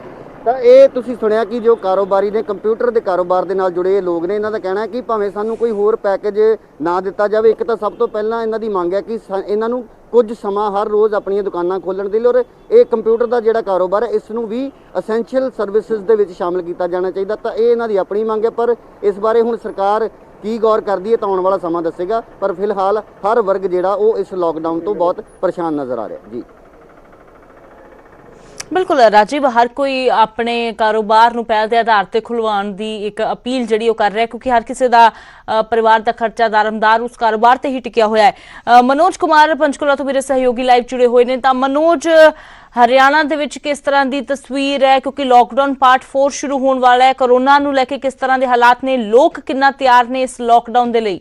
ਤਾਂ ਇਹ ਤੁਸੀਂ ਸੁਣਿਆ ਕਿ ਜੋ ਕਾਰੋਬਾਰੀ ਨੇ, ਕੰਪਿਊਟਰ ਦੇ ਕਾਰੋਬਾਰ ਦੇ ਨਾਲ ਜੁੜੇ ਲੋਕ ਨੇ, ਇਹਨਾਂ ਦਾ ਕਹਿਣਾ ਹੈ ਕਿ ਭਾਵੇਂ ਸਾਨੂੰ ਕੋਈ ਹੋਰ ਪੈਕੇਜ ਨਾ ਦਿੱਤਾ ਜਾਵੇ, ਇੱਕ ਤਾਂ ਸਭ ਤੋਂ ਪਹਿਲਾਂ ਇਹਨਾਂ ਦੀ ਮੰਗ ਹੈ ਕਿ ਇਹਨਾਂ ਨੂੰ ਕੁਝ ਸਮਾਂ ਹਰ ਰੋਜ਼ ਆਪਣੀਆਂ ਦੁਕਾਨਾਂ ਖੋਲ੍ਹਣ ਦੇ ਲਈ, ਔਰ ਇਹ ਕੰਪਿਊਟਰ ਦਾ ਜਿਹੜਾ ਕਾਰੋਬਾਰ ਹੈ ਇਸ ਨੂੰ ਵੀ ਅਸੈਂਸ਼ੀਅਲ ਸਰਵਿਸਿਜ਼ ਦੇ ਵਿੱਚ ਸ਼ਾਮਿਲ ਕੀਤਾ ਜਾਣਾ ਚਾਹੀਦਾ। ਤਾਂ ਇਹ ਇਹਨਾਂ ਦੀ ਆਪਣੀ ਮੰਗ ਹੈ, ਪਰ ਇਸ ਬਾਰੇ ਹੁਣ ਸਰਕਾਰ ਕੀ ਗੌਰ ਕਰਦੀ ਹੈ ਤਾਂ ਆਉਣ ਵਾਲਾ ਸਮਾਂ ਦੱਸੇਗਾ। ਪਰ ਫਿਲਹਾਲ ਹਰ ਵਰਗ ਜਿਹੜਾ ਉਹ ਇਸ ਲੌਕਡਾਊਨ ਤੋਂ ਬਹੁਤ ਪਰੇਸ਼ਾਨ ਨਜ਼ਰ ਆ ਰਿਹਾ ਜੀ। ਬਿਲਕੁਲ ਰਾਜੀਵ, ਹਰ ਕੋਈ ਆਪਣੇ ਕਾਰੋਬਾਰ ਨੂੰ ਪਹਿਲ ਦੇ ਆਧਾਰ ਤੇ ਖੁਲਵਾਉਣ ਦੀ ਇੱਕ ਅਪੀਲ ਜਿਹੜੀ ਉਹ ਕਰ ਰਿਹਾ, ਕਿਉਂਕਿ ਹਰ ਕਿਸੇ ਦਾ ਪਰਿਵਾਰ ਦਾ ਖਰਚਾ ਦਾਰਮਦਾਰ ਉਸ ਕਾਰੋਬਾਰ ਤੇ ਹੀ ਟਿਕਿਆ ਹੋਇਆ ਹੈ। ਮਨੋਜ ਕੁਮਾਰ ਪੰਚਕੂਲਾ ਤੋਂ ਮੇਰੇ ਸਹਿਯੋਗੀ ਲਾਈਵ ਜੁੜੇ ਹੋਏ ਨੇ। ਤਾਂ ਮਨੋਜ, ਹਰਿਆਣਾ ਦੇ ਵਿੱਚ ਕਿਸ ਤਰ੍ਹਾਂ ਦੀ ਤਸਵੀਰ ਹੈ, ਕਿਉਂਕਿ ਲॉकडाउन ਪਾर्ट 4 शुरू होने वाला है, कोरोना ਨੂੰ ਲੈ ਕੇ ਕਿਸ ਤਰ੍ਹਾਂ ਦੇ ਹਾਲਾਤ ਨੇ, ਲੋਕ ਕਿੰਨਾ ਤਿਆਰ ਨੇ ਇਸ लॉकडाउन ਦੇ ਲਈ?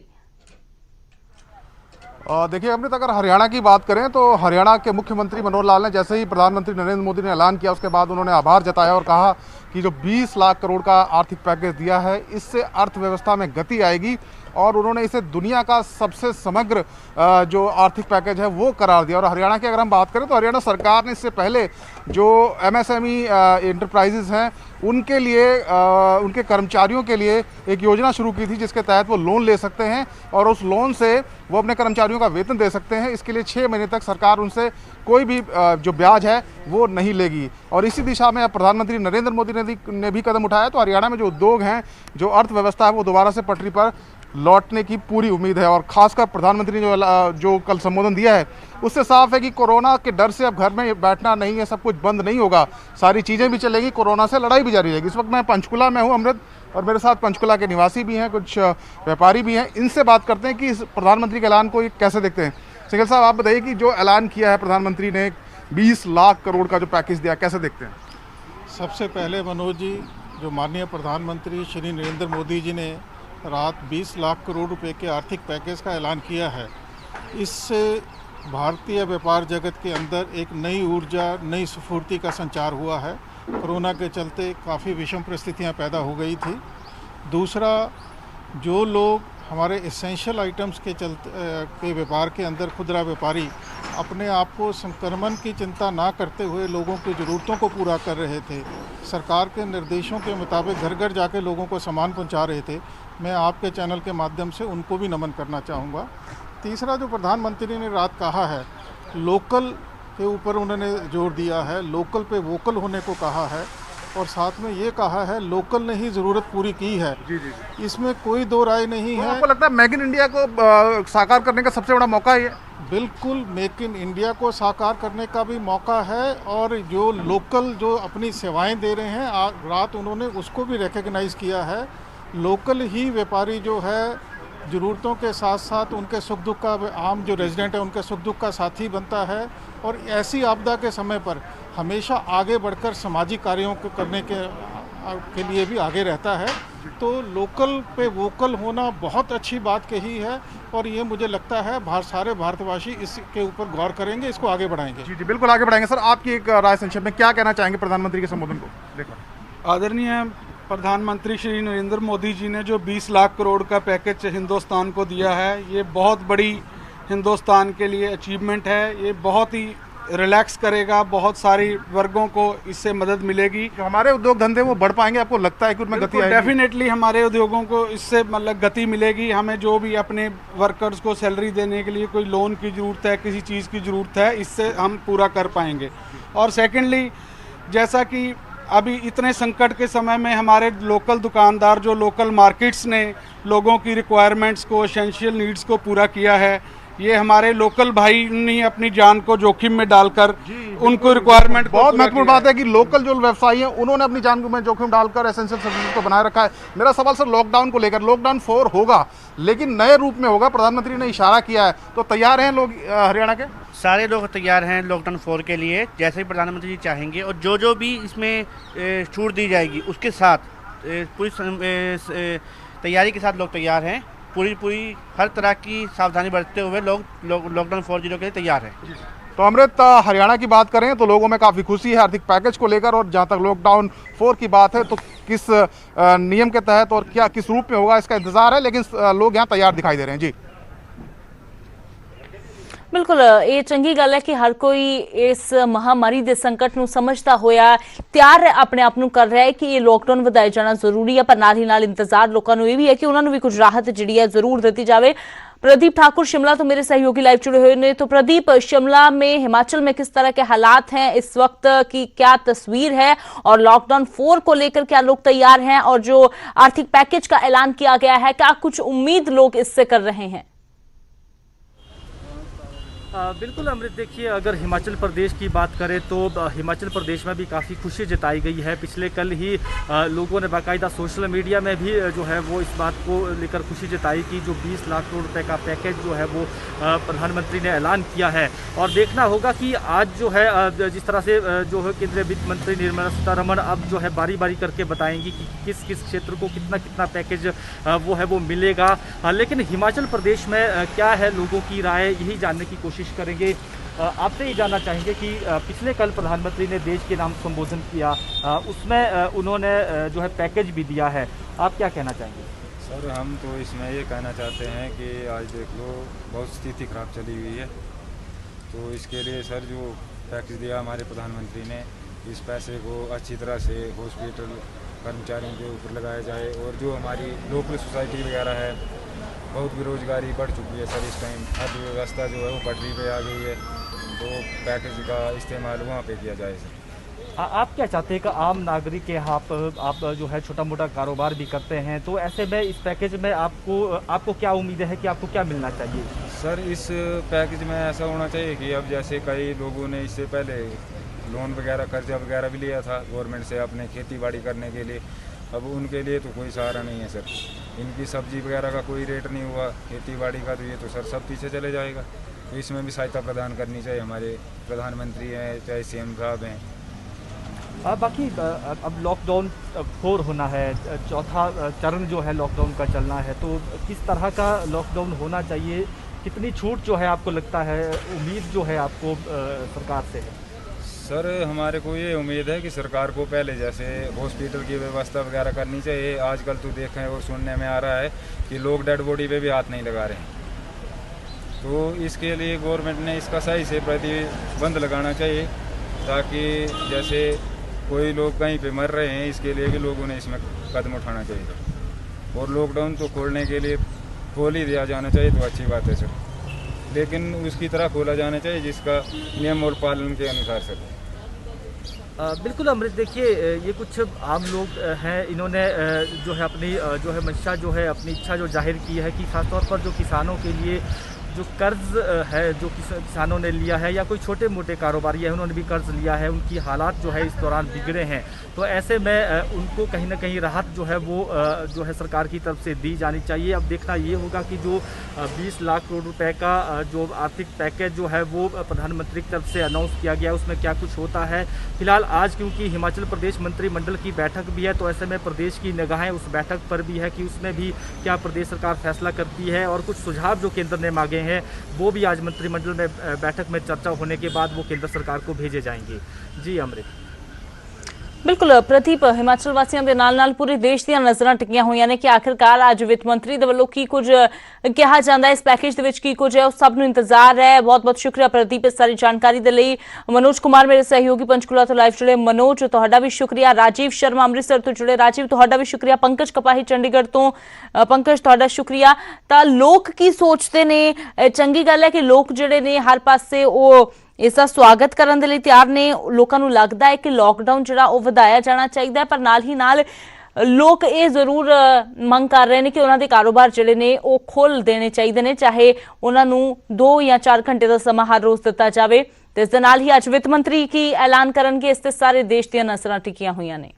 देखिए अमृत, अगर हरियाणा की बात करें तो हरियाणा के मुख्यमंत्री मनोहर लाल ने जैसे ही प्रधानमंत्री नरेंद्र मोदी ने ऐलान किया उसके बाद उन्होंने आभार जताया और कहा कि जो 20 लाख करोड़ का आर्थिक पैकेज दिया है, इससे अर्थव्यवस्था में गति आएगी और उन्होंने इसे दुनिया का सबसे समग्र जो आर्थिक पैकेज है वो करार दिया। और हरियाणा की अगर हम बात करें तो हरियाणा सरकार ने इससे पहले जो MSME एंटरप्राइजेज हैं उनके लिए उनके कर्मचारियों के लिए एक योजना शुरू की थी, जिसके तहत वो लोन ले सकते हैं और उस लोन से वो अपने कर्मचारियों का वेतन दे सकते हैं। इसके लिए 6 महीने तक सरकार उनसे कोई भी जो ब्याज है वो नहीं लेगी। और इसी दिशा में अब प्रधानमंत्री नरेंद्र मोदी ने भी कदम उठाया, तो हरियाणा में जो उद्योग हैं, जो अर्थव्यवस्था है, वो दोबारा से पटरी पर लौटने की पूरी उम्मीद है। और खासकर प्रधानमंत्री ने जो कल संबोधन दिया है उससे साफ है कि कोरोना के डर से अब घर में बैठना नहीं है, सब कुछ बंद नहीं होगा, सारी चीज़ें भी चलेगी, कोरोना से लड़ाई भी जारी रहेगी। इस वक्त मैं पंचकुला में हूँ अमृत, और मेरे साथ पंचकुला के निवासी भी हैं, कुछ व्यापारी भी हैं। इनसे बात करते हैं कि इस प्रधानमंत्री के ऐलान को ये कैसे देखते हैं। सिंघल साहब, आप बताइए कि जो ऐलान किया है प्रधानमंत्री ने 20 लाख करोड़ का जो पैकेज दिया, कैसे देखते हैं? सबसे पहले मनोज जी, जो माननीय प्रधानमंत्री श्री नरेंद्र मोदी जी ने रात 20 लाख करोड़ रुपए के आर्थिक पैकेज का ऐलान किया है, इससे भारतीय व्यापार जगत के अंदर एक नई ऊर्जा, नई स्फूर्ति का संचार हुआ है। कोरोना के चलते काफ़ी विषम परिस्थितियां पैदा हो गई थी। दूसरा, जो लोग हमारे एसेंशियल आइटम्स के व्यापार के अंदर खुदरा व्यापारी अपने आप को संक्रमण की चिंता ना करते हुए लोगों की ज़रूरतों को पूरा कर रहे थे, सरकार के निर्देशों के मुताबिक घर घर जाके लोगों को सामान पहुंचा रहे थे, मैं आपके चैनल के माध्यम से उनको भी नमन करना चाहूँगा। तीसरा, जो प्रधानमंत्री ने रात कहा है, लोकल के ऊपर उन्होंने जोर दिया है, लोकल पे वोकल होने को कहा है, और साथ में ये कहा है लोकल ने ही ज़रूरत पूरी की है। जी जी जी। इसमें कोई दो राय नहीं तो है। आपको लगता है मेक इन इंडिया को साकार करने का सबसे बड़ा मौका है ये? बिल्कुल, मेक इन इंडिया को साकार करने का भी मौका है, और जो लोकल जो अपनी सेवाएं दे रहे हैं रात उन्होंने उसको भी रिकग्नाइज़ किया है। लोकल ही व्यापारी जो है ज़रूरतों के साथ साथ उनके सुख दुख का, आम जो रेजिडेंट है उनके सुख दुख का साथी बनता है, और ऐसी आपदा के समय पर हमेशा आगे बढ़कर सामाजिक कार्यों को करने के लिए भी आगे रहता है। तो लोकल पे वोकल होना बहुत अच्छी बात कही है, और ये मुझे लगता है सारे भारतवासी इसके ऊपर गौर करेंगे, इसको आगे बढ़ाएंगे। जी जी, बिल्कुल आगे बढ़ाएंगे। सर, आपकी एक राय संक्षेप में क्या कहना चाहेंगे प्रधानमंत्री के संबोधन को देखो? आदरणीय प्रधानमंत्री श्री नरेंद्र मोदी जी ने जो 20 लाख करोड़ का पैकेज हिंदुस्तान को दिया है, ये बहुत बड़ी हिंदुस्तान के लिए अचीवमेंट है। ये बहुत ही रिलैक्स करेगा, बहुत सारी वर्गों को इससे मदद मिलेगी। जो हमारे उद्योग धंधे वो बढ़ पाएंगे, आपको लगता है कि उनमें गति आएगी? डेफिनेटली हमारे उद्योगों को इससे मतलब गति मिलेगी। हमें जो भी अपने वर्कर्स को सैलरी देने के लिए कोई लोन की ज़रूरत है, किसी चीज़ की ज़रूरत है, इससे हम पूरा कर पाएंगे। और सेकेंडली, जैसा कि अभी इतने संकट के समय में हमारे लोकल दुकानदार, जो लोकल मार्केट्स ने लोगों की रिक्वायरमेंट्स को, एसेंशियल नीड्स को पूरा किया है, ये हमारे लोकल भाई ने अपनी जान को जोखिम में डालकर उनको रिक्वायरमेंट, बहुत महत्वपूर्ण बात है कि लोकल जो व्यवसायी हैं उन्होंने अपनी जान को में जोखिम डालकर एसेंशियल सर्विस को बनाए रखा है। मेरा सवाल सर लॉकडाउन को लेकर, लॉकडाउन 4 होगा लेकिन नए रूप में होगा, प्रधानमंत्री ने इशारा किया है, तो तैयार हैं लोग हरियाणा के? सारे लोग तैयार हैं लॉकडाउन 4 के लिए, जैसे ही प्रधानमंत्री जी चाहेंगे, और जो भी इसमें छूट दी जाएगी उसके साथ पूरी तैयारी के साथ लोग तैयार हैं। पूरी हर तरह की सावधानी बरतते हुए लोग लॉकडाउन 4.0 के लिए तैयार हैं। तो अमृत, हरियाणा की बात करें तो लोगों में काफ़ी खुशी है आर्थिक पैकेज को लेकर, और जहां तक लॉकडाउन 4 की बात है तो किस नियम के तहत और क्या किस रूप में होगा इसका इंतजार है, लेकिन लोग यहाँ तैयार दिखाई दे रहे हैं। जी बिल्कुल, ये चंगी गल है कि हर कोई इस महामारी के संकट ਨੂੰ समझता होया ਤਿਆਰ अपने आप ਨੂੰ कर रहा है कि ये लॉकडाउन ਵਧਾਇਆ जाना जरूरी है, पर नाल ही नाल इंतजार लोगों ਨੂੰ ਇਹ भी है कि उन्होंने भी कुछ राहत ਜਿਹੜੀ है जरूर दी जाए। प्रदीप ठाकुर शिमला तो मेरे सहयोगी लाइव जुड़े हुए हैं। तो प्रदीप, शिमला में, हिमाचल में किस तरह के हालात हैं इस वक्त की, क्या तस्वीर है, और लॉकडाउन 4 को लेकर क्या लोग तैयार हैं, और जो आर्थिक पैकेज का ऐलान किया गया है, क्या कुछ उम्मीद लोग इससे कर रहे हैं? बिल्कुल अमृत, देखिए अगर हिमाचल प्रदेश की बात करें तो हिमाचल प्रदेश में भी काफ़ी खुशी जताई गई है। पिछले कल ही लोगों ने बाकायदा सोशल मीडिया में भी जो है वो इस बात को लेकर खुशी जताई कि जो 20 लाख करोड़ रुपए का पैकेज जो है वो प्रधानमंत्री ने ऐलान किया है। और देखना होगा कि आज जो है जिस तरह से जो है केंद्रीय वित्त मंत्री निर्मला सीतारमण अब जो है बारी बारी करके बताएंगी कि किस किस क्षेत्र को कितना कितना पैकेज वो है वो मिलेगा। लेकिन हिमाचल प्रदेश में क्या है, लोगों की राय, यही जानने की कोशिश करेंगे। आपसे ही जानना चाहेंगे कि पिछले कल प्रधानमंत्री ने देश के नाम संबोधन किया, उसमें उन्होंने जो है पैकेज भी दिया है, आप क्या कहना चाहेंगे? सर हम तो इसमें ये कहना चाहते हैं कि आज देख लो बहुत स्थिति खराब चली हुई है, तो इसके लिए सर जो पैकेज दिया हमारे प्रधानमंत्री ने, इस पैसे को अच्छी तरह से हॉस्पिटल कर्मचारियों के ऊपर लगाया जाए। और जो हमारी लोकल सोसाइटी वगैरह है, बहुत बेरोजगारी बढ़ चुकी है सर, इस टाइम अर्थव्यवस्था जो है वो पटरी पे आ गई है, तो पैकेज का इस्तेमाल वहाँ पे किया जाए सर। आप क्या चाहते हैं कि आम नागरिक के आप जो है छोटा मोटा कारोबार भी करते हैं, तो ऐसे में इस पैकेज में आपको क्या उम्मीद है कि आपको क्या मिलना चाहिए? सर इस पैकेज में ऐसा होना चाहिए कि अब जैसे कई लोगों ने इससे पहले लोन वगैरह कर्जा वगैरह भी लिया था गवर्नमेंट से अपने खेती बाड़ी करने के लिए, अब उनके लिए तो कोई सहारा नहीं है सर। इनकी सब्जी वगैरह का कोई रेट नहीं हुआ, खेती बाड़ी का तो ये तो सर सब पीछे चले जाएगा। तो इसमें भी सहायता प्रदान करनी चाहिए, हमारे प्रधानमंत्री हैं चाहे सीएम साहब हैं। बाकी अब लॉकडाउन 4 होना है, चौथा चरण जो है लॉकडाउन का चलना है, तो किस तरह का लॉकडाउन होना चाहिए, कितनी छूट जो है आपको लगता है, उम्मीद जो है आपको सरकार से है? सर हमारे को ये उम्मीद है कि सरकार को पहले जैसे हॉस्पिटल की व्यवस्था वगैरह करनी चाहिए। आजकल तो देखें और सुनने में आ रहा है कि लोग डेड बॉडी पे भी हाथ नहीं लगा रहे हैं, तो इसके लिए गवर्नमेंट ने इसका सही से प्रतिबंध लगाना चाहिए, ताकि जैसे कोई लोग कहीं पे मर रहे हैं, इसके लिए भी लोगों ने इसमें कदम उठाना चाहिए। और लॉकडाउन तो खोलने के लिए खोल ही दिया जाना चाहिए तो अच्छी बात है सर, लेकिन उसकी तरह खोला जाना चाहिए जिसका नियम और पालन के अनुसार सर। बिल्कुल अमृत, देखिए ये कुछ आम लोग हैं, इन्होंने जो है अपनी जो है मंशा जो है अपनी इच्छा जो जाहिर की है कि खासतौर पर जो किसानों के लिए जो कर्ज है जो किसानों ने लिया है, या कोई छोटे मोटे कारोबारी है उन्होंने भी कर्ज लिया है, उनकी हालात जो है इस दौरान बिगड़े हैं, तो ऐसे में उनको कहीं ना कहीं राहत जो है वो जो है सरकार की तरफ से दी जानी चाहिए। अब देखना ये होगा कि जो 20 लाख करोड़ रुपए का जो आर्थिक पैकेज जो है वो प्रधानमंत्री की तरफ से अनाउंस किया गया, उसमें क्या कुछ होता है। फिलहाल आज क्योंकि हिमाचल प्रदेश मंत्रिमंडल की बैठक भी है, तो ऐसे में प्रदेश की निगाहें उस बैठक पर भी है कि उसमें भी क्या प्रदेश सरकार फैसला करती है, और कुछ सुझाव जो केंद्र ने मांगे हैं वो भी आज मंत्रिमंडल में बैठक में चर्चा होने के बाद वो केंद्र सरकार को भेजे जाएंगे। जी अमृत। बिल्कुल प्रदीप, हिमाचल वासियों के नाल पूरे देश ਦੀਆਂ ਨਜ਼ਰਾਂ ਟਿਕੀਆਂ ਹੋਈਆਂ ਨੇ ਕਿ ਆਖਿਰਕਾਰ ਅੱਜ ਵਿੱਤ ਮੰਤਰੀ ਦੇ ਵੱਲੋਂ ਕੀ ਕੁਝ ਕਿਹਾ ਜਾਂਦਾ ਹੈ, ਇਸ ਪੈਕੇਜ ਦੇ ਵਿੱਚ ਕੀ ਕੁਝ ਹੈ, ਉਹ ਸਭ ਨੂੰ ਇੰਤਜ਼ਾਰ ਹੈ। ਬਹੁਤ ਬਹੁਤ ਸ਼ੁਕਰੀਆ ਪ੍ਰਦੀਪ ਇਸ ਸਾਰੀ ਜਾਣਕਾਰੀ ਦੇ ਲਈ। ਮਨੋਜ ਕੁਮਾਰ ਮੇਰੇ ਸਹਿਯੋਗੀ ਪੰਚਕੂਲਾ ਤੋਂ ਲਾਈਵ ਜੁੜੇ, ਮਨੋਜ ਤੁਹਾਡਾ ਵੀ ਸ਼ੁਕਰੀਆ। ਰਾਜੀਵ ਸ਼ਰਮਾ ਅੰਮ੍ਰਿਤਸਰ ਤੋਂ ਜੁੜੇ, ਰਾਜੀਵ ਤੁਹਾਡਾ ਵੀ ਸ਼ੁਕਰੀਆ। ਪੰਕਜ ਕਪਾਹੀ ਚੰਡੀਗੜ੍ਹ ਤੋਂ, ਪੰਕਜ ਤੁਹਾਡਾ ਸ਼ੁਕਰੀਆ। ਤਾਂ ਲੋਕ ਕੀ ਸੋਚਦੇ ਨੇ? ਚੰਗੀ ਗੱਲ ਹੈ ਕਿ ਲੋਕ ਜਿਹੜੇ ਨੇ ਹਰ ਪਾਸੇ ਉਹ इसका स्वागत करने के लिए तैयार ने। लोगों को लगता है कि लॉकडाउन जो वधाया जाना चाहिए, पर नाल ही नाल लोग ये जरूर मंग कर रहे हैं कि उन्होंने कारोबार जोड़े ने वो खोल देने चाहिए ने, चाहे उन्होंने 2 या 4 घंटे का समा हर रोज दिता जाए। तो इस दे नाल ही अज वित्त मंत्री की ऐलान करेंगे, इस ते सारे देश दी नज़रां टिकियां हुई ने।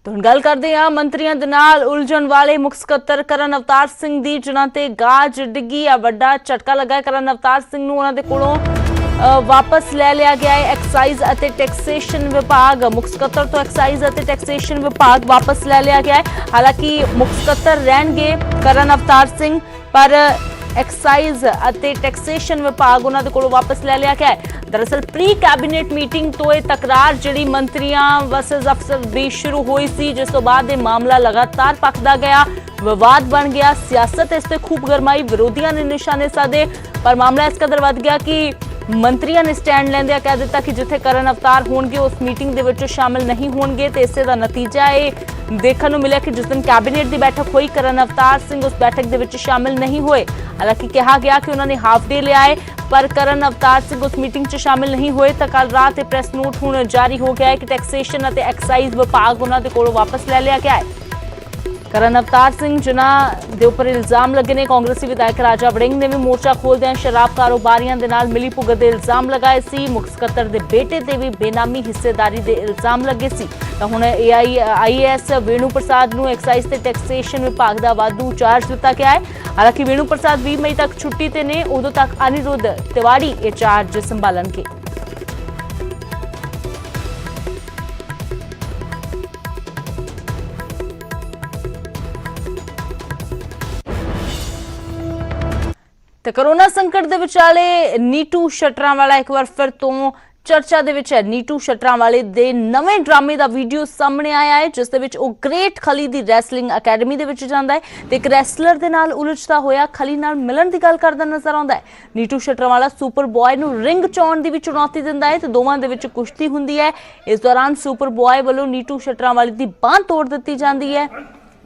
तो हुण गल करते हैं मंत्रियों दे नाल उलझण वाले मुख सकत्तर करण अवतार सिंह दी, जिन्हां ते गाज डिग्गी आ वड्डा झटका लगा। करण अवतार सिंह नूं उन्हां दे कोलों वापस ले लिया गया है एक्साइज अते टैक्सेशन विभाग। मुख सकत्तर तो एक्साइज अते टैक्सेशन विभाग वापस ले लिया गया है। हालांकि मुख सकत्तर रहणगे करण अवतार सिंह, पर एक्साइज अते टैक्सेशन विभाग उन्हां दे कोलों वापस ले लिया गया है। दरअसल प्री कैबिनेट मीटिंग तो यह तकरार जिहड़ी मंत्रियां वर्सेस अफसर भी शुरू हुई सी, जिस तो बाद यह मामला लगातार पकदा गया, विवाद बन गया, सियासत इस ते खूब गरमाई, विरोधियों ने निशाने साधे, पर मामला इस कदर वध गया कि मंत्रियों ने स्टैंड लैंदिया कह दिता कि जिथे करण अवतार होणगे उस मीटिंग दे विच शामिल नहीं होणगे। ते इसे दा नतीजा ये देखने को मिला कि जिस दिन कैबिनेट की बैठक हुई करण अवतार सिंह उस बैठक दे विच शामिल नहीं हुए। हालांकि कहा गया कि उन्होंने हाफ डे लिया है, पर करण अवतार सिंह उस मीटिंग च शामिल नहीं हुए। तो कल रात प्रेस नोट हुण जारी हो गया है कि टैक्सेशन अते एक्साइज विभाग उन्होंने कोलों वापस ले लिया गया है। करण अवतार सिंह जिन्हां दे उपर इल्जाम लगे ने, कांग्रेसी विधायक राजा वड़िंग ने भी मोर्चा खोलदियां शराब कारोबारियों के नाल मिली भुगत के इल्जाम लगाए सी। मुख सकत्तर दे बेटे ते भी बेनामी हिस्सेदारी के इल्जाम लगे सी। तो हुण AIS वेणु प्रसाद नूं एक्साइज ते टैक्सेशन विभाग का वाधू चार्ज दिता गया है। हालांकि वेणु प्रसाद 20 मई तक छुट्टी ते ने, उदों तक अनिरुद्ध तिवाड़ी ये चार्ज संभालणगे। ਤੇ ਕਰੋਨਾ ਸੰਕਟ ਦੇ ਵਿਚਾਲੇ ਨੀਟੂ ਸ਼ਟਰਾਂ ਵਾਲਾ ਇੱਕ ਵਾਰ ਫਿਰ ਤੋਂ ਚਰਚਾ ਦੇ ਵਿੱਚ ਹੈ। ਨੀਟੂ ਸ਼ਟਰਾਂ ਵਾਲੇ ਦੇ ਨਵੇਂ ਡਰਾਮੇ ਦਾ ਵੀਡੀਓ ਸਾਹਮਣੇ ਆਇਆ ਹੈ, ਜਿਸ ਦੇ ਵਿੱਚ ਉਹ ਗ੍ਰੇਟ ਖਲੀ ਦੀ ਰੈਸਲਿੰਗ ਅਕੈਡਮੀ ਦੇ ਵਿੱਚ ਜਾਂਦਾ ਹੈ ਤੇ ਇੱਕ ਰੈਸਲਰ ਦੇ ਨਾਲ ਉਲਝਦਾ ਹੋਇਆ ਖਲੀ ਨਾਲ ਮਿਲਣ ਦੀ ਗੱਲ ਕਰਦਾ ਨਜ਼ਰ ਆਉਂਦਾ ਹੈ। ਨੀਟੂ ਸ਼ਟਰਾਂ ਵਾਲਾ ਸੁਪਰ ਬॉय ਨੂੰ ਰਿੰਗ ਚੌਣ ਦੀ ਵੀ ਚੁਣੌਤੀ ਦਿੰਦਾ ਹੈ ਤੇ ਦੋਵਾਂ ਦੇ ਵਿੱਚ ਕੁਸ਼ਤੀ ਹੁੰਦੀ ਹੈ। ਇਸ ਦੌਰਾਨ ਸੁਪਰ ਬॉय ਵੱਲੋਂ ਨੀਟੂ ਸ਼ਟਰਾਂ ਵਾਲੇ ਦੀ ਬਾਂਹ ਤੋੜ ਦਿੱਤੀ ਜਾਂਦੀ ਹੈ।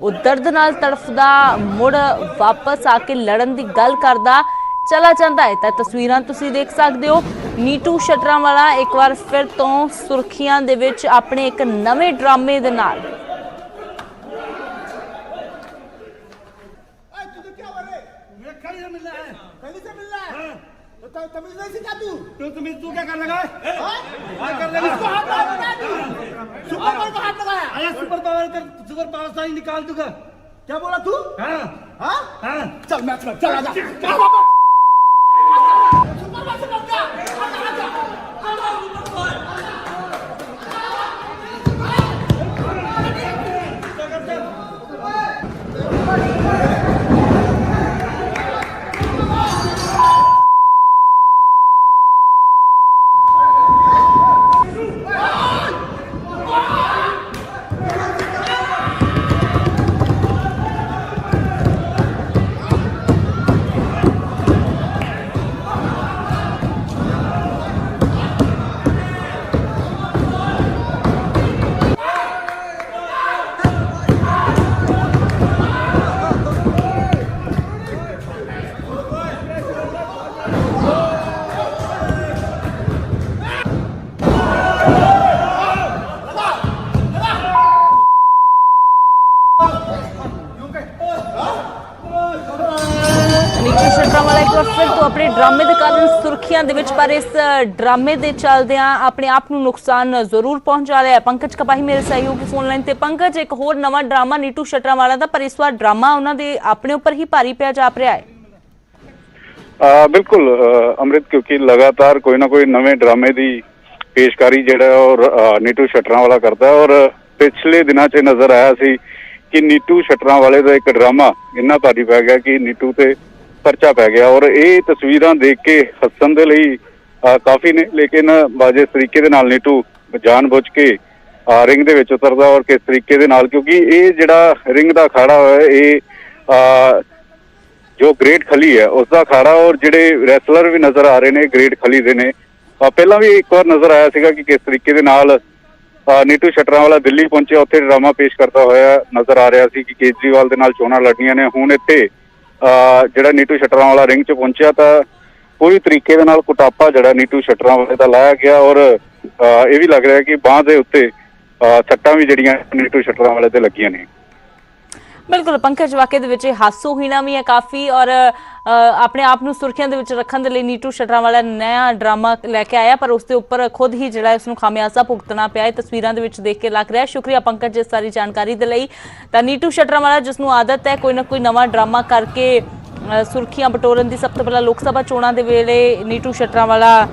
ਉਹ ਦਰਦ ਨਾਲ ਤੜਫਦਾ ਮੁੜ ਵਾਪਸ ਆ ਕੇ ਲੜਨ ਦੀ ਗੱਲ ਕਰਦਾ ਚਲਾ ਜਾਂਦਾ ਹੈ। ਤਾਂ ਤਸਵੀਰਾਂ ਤੁਸੀਂ ਦੇਖ ਸਕਦੇ ਹੋ। ਨੀਟੂ ਸ਼ਟਰਾਂ ਵਾਲਾ ਇੱਕ ਵਾਰ ਫਿਰ ਤੋਂ ਸੁਰਖੀਆਂ ਦੇ ਵਿੱਚ ਆਪਣੇ ਇੱਕ ਨਵੇਂ ਡਰਾਮੇ ਦੇ ਨਾਲ। तू क्या कर लगा सुपर पावर साइन निकाल दूंगा। क्या बोला तू? हाँ हाँ हाँ चल मैच में चल आजा। ਨੀਟੂ ਸ਼ਟਰਾਂ ਵਾਲਾ ਇੱਕ ਵਾਰ ਫਿਰ ਤੋਂ ਆਪਣੇ ਡਰਾਮੇ ਦੇ ਕਾਰਨ ਸੁਰਖੀਆਂ ਦੇ ਵਿੱਚ, ਪਰ ਇਸ ਡਰਾਮੇ ਦੇ ਚੱਲਦਿਆਂ ਆਪਣੇ ਆਪ ਨੂੰ ਨੁਕਸਾਨ ਜ਼ਰੂਰ ਪਹੁੰਚਾ ਰਿਹਾ ਹੈ। ਪੰਕਜ ਕਪਾਹੀ ਮੇਰੇ ਸਹਿਯੋਗੀ ਫੋਨ ਲਾਈਨ ਤੇ। ਪੰਕਜ, ਇੱਕ ਹੋਰ ਨਵਾਂ ਡਰਾਮਾ ਨੀਟੂ ਸ਼ਟਰਾਂ ਵਾਲਾ ਦਾ, ਪਰ ਇਸ ਵਾਰ ਡਰਾਮਾ ਉਹਨਾਂ ਦੇ ਆਪਣੇ ਉੱਪਰ ਹੀ ਭਾਰੀ ਪਿਆ ਜਾਪ ਰਿਹਾ ਹੈ। ਬਿਲਕੁਲ ਅੰਮ੍ਰਿਤ, ਕਿਉਂਕਿ ਲਗਾਤਾਰ ਕੋਈ ਨਾ ਕੋਈ ਨਵੇਂ ਡਰਾਮੇ ਦੀ ਪੇਸ਼ਕਾਰੀ ਜਿਹੜਾ ਔਰ ਨੀਟੂ ਸ਼ਟਰਾਂ ਵਾਲਾ ਕਰਦਾ, ਔਰ ਪਿਛਲੇ ਦਿਨਾਂ 'ਚ ਨਜ਼ਰ ਆਇਆ ਸੀ ਕਿ ਨੀਟੂ ਸ਼ਟਰਾਂ ਵਾਲੇ ਦਾ ਇੱਕ ਡਰਾਮਾ ਇੰਨਾ ਭਾਰੀ ਪੈ ਗਿਆ ਕਿ ਨੀਟੂ ਤੇ ਪਰਚਾ ਪੈ ਗਿਆ। ਔਰ ਇਹ ਤਸਵੀਰਾਂ ਦੇਖ ਕੇ ਹੱਸਣ ਦੇ ਲਈ ਕਾਫੀ ਨੇ, ਲੇਕਿਨ ਜਿਸ ਤਰੀਕੇ ਦੇ ਨਾਲ ਨੀਟੂ ਜਾਣਬੁੱਝ ਕੇ ਰਿੰਗ ਦੇ ਵਿੱਚ ਉਤਰਦਾ ਔਰ ਕਿਸ ਤਰੀਕੇ ਦੇ ਨਾਲ, ਕਿਉਂਕਿ ਇਹ ਜਿਹੜਾ ਰਿੰਗ ਦਾ ਅਖਾੜਾ ਹੋਇਆ ਇਹ ਜੋ ਗ੍ਰੇਟ ਖਲੀ ਹੈ ਉਸ ਦਾ ਅਖਾੜਾ, ਔਰ ਜਿਹੜੇ ਰੈਸਲਰ ਵੀ ਨਜ਼ਰ ਆ ਰਹੇ ਨੇ ਗ੍ਰੇਟ ਖਲੀ ਦੇ ਨੇ। ਪਹਿਲਾਂ ਵੀ ਇੱਕ ਵਾਰ ਨਜ਼ਰ ਆਇਆ ਸੀਗਾ ਕਿ ਕਿਸ ਤਰੀਕੇ ਦੇ ਨਾਲ ਨੀਟੂ ਸ਼ਟਰਾਂ ਵਾਲਾ ਦਿੱਲੀ ਪਹੁੰਚਿਆ, ਉੱਥੇ ਡਰਾਮਾ ਪੇਸ਼ ਕਰਦਾ ਹੋਇਆ ਨਜ਼ਰ ਆ ਰਿਹਾ ਸੀ ਕਿ ਕੇਜਰੀਵਾਲ ਦੇ ਨਾਲ ਚੋਣਾਂ ਲੜਨੀਆਂ ਨੇ। ਹੁਣ ਇੱਥੇ ਜਿਹੜਾ ਨੀਟੂ ਸ਼ਟਰਾਂ ਵਾਲਾ ਰਿੰਗ 'ਚ ਪਹੁੰਚਿਆ ਤਾਂ ਪੂਰੀ ਤਰੀਕੇ ਦੇ ਨਾਲ ਕੁਟਾਪਾ ਜਿਹੜਾ ਨੀਟੂ ਸ਼ਟਰਾਂ ਵਾਲੇ ਦਾ ਲਾਇਆ ਗਿਆ, ਔਰ ਇਹ ਵੀ ਲੱਗ ਰਿਹਾ ਕਿ ਬਾਂਹ ਦੇ ਉੱਤੇ ਸੱਟਾਂ ਵੀ ਜਿਹੜੀਆਂ ਨੀਟੂ ਸ਼ਟਰਾਂ ਵਾਲੇ ਤੇ ਲੱਗੀਆਂ ਨੇ। ਬਿਲਕੁਲ ਪੰਕਜ, ਵਾਕਈ ਦੇ ਵਿੱਚ ਹਾਸੋਹੀਣਾ ਵੀ ਹੈ ਕਾਫੀ, ਔਰ ਆਪਣੇ ਆਪ ਨੂੰ ਸੁਰਖੀਆਂ ਦੇ ਵਿੱਚ ਰੱਖਣ ਦੇ ਲਈ ਨੀਟੂ ਸ਼ਟਰਾਂ ਵਾਲਾ ਨया ਡਰਾਮਾ ਲੈ ਕੇ ਆਇਆ, ਪਰ ਉਸ ਦੇ ਉੱਪਰ ਖੁਦ ਹੀ ਜਿਹੜਾ ਇਸ ਨੂੰ ਖਾਮਿਆਜ਼ਾ ਭੁਗਤਣਾ ਪਿਆ ਹੈ। ਤਸਵੀਰਾਂ ਦੇ ਵਿੱਚ ਦੇਖ ਕੇ ਲੱਗ ਰਿਹਾ। ਸ਼ੁਕਰੀਆ ਪੰਕਜ ਇਸ ਸਾਰੀ ਜਾਣਕਾਰੀ ਦੇ ਲਈ। ਤਾਂ ਨੀਟੂ ਸ਼ਟਰਾਂ ਵਾਲਾ, ਜਿਸ ਨੂੰ ਆਦਤ ਹੈ ਕੋਈ ਨਾ ਕੋਈ ਨਵਾਂ ਡਰਾਮਾ ਕਰਕੇ ਸੁਰਖੀਆਂ ਬਟੋਰਨ ਦੀ, ਸਭ ਤੋਂ ਪਹਿਲਾਂ ਲੋਕ ਸਭਾ ਚੋਣਾਂ ਦੇ ਵੇਲੇ ਨੀਟੂ ਸ਼ਟਰਾਂ ਵਾਲਾ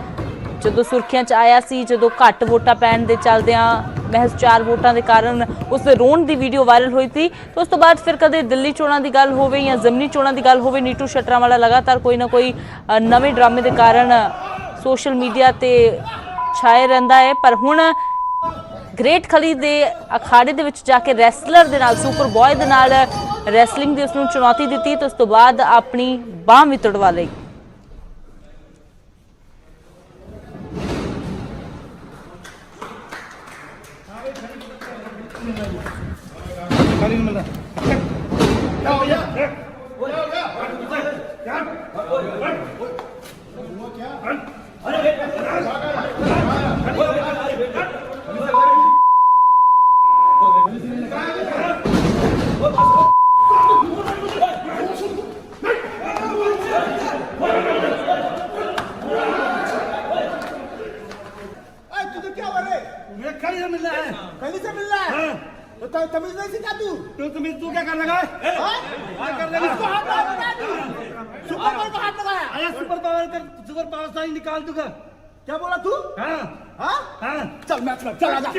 ਜਦੋਂ ਸੁਰਖੀਆਂ 'ਚ ਆਇਆ ਸੀ, ਜਦੋਂ ਘੱਟ ਵੋਟਾਂ ਪੈਣ ਦੇ ਚੱਲਦਿਆਂ ਮਹਿਜ਼ 4 ਵੋਟਾਂ ਦੇ ਕਾਰਨ ਉਸ ਦੇ ਰੋਣ ਦੀ ਵੀਡੀਓ ਵਾਇਰਲ ਹੋਈ ਸੀ। ਤੇ ਉਸ ਤੋਂ ਬਾਅਦ ਫਿਰ ਕਦੇ ਦਿੱਲੀ ਚੋਣਾਂ ਦੀ ਗੱਲ ਹੋਵੇ ਜਾਂ ਜ਼ਮਨੀ ਚੋਣਾਂ ਦੀ ਗੱਲ ਹੋਵੇ, ਨੀਟੂ ਸ਼ਟਰਾਂ ਵਾਲਾ ਲਗਾਤਾਰ ਕੋਈ ਨਾ ਕੋਈ ਨਵੇਂ ਡਰਾਮੇ ਦੇ ਕਾਰਨ ਸੋਸ਼ਲ ਮੀਡੀਆ ਤੇ ਛਾਏ ਰਹਿੰਦਾ ਹੈ। ਪਰ ਹੁਣ ਗ੍ਰੇਟ ਖਲੀ ਦੇ ਅਖਾੜੇ ਦੇ ਵਿੱਚ ਜਾ ਕੇ ਰੈਸਲਰ ਦੇ ਨਾਲ, ਸੁਪਰ ਬॉय ਦੇ ਨਾਲ ਰੈਸਲਿੰਗ ਦੀ ਉਸ ਨੂੰ ਚੁਣੌਤੀ ਦਿੱਤੀ ਤੇ ਉਸ ਤੋਂ ਬਾਅਦ ਆਪਣੀ ਬਾਂਹ ਵੀ ਤੁੜਵਾ ਲਈ। तमीज नहीं सीखा तू क्या कर लगा? सुपर पावर साइन निकाल दूंगा। क्या बोला तू? हाँ हाँ हाँ चल मैच में चल आजा।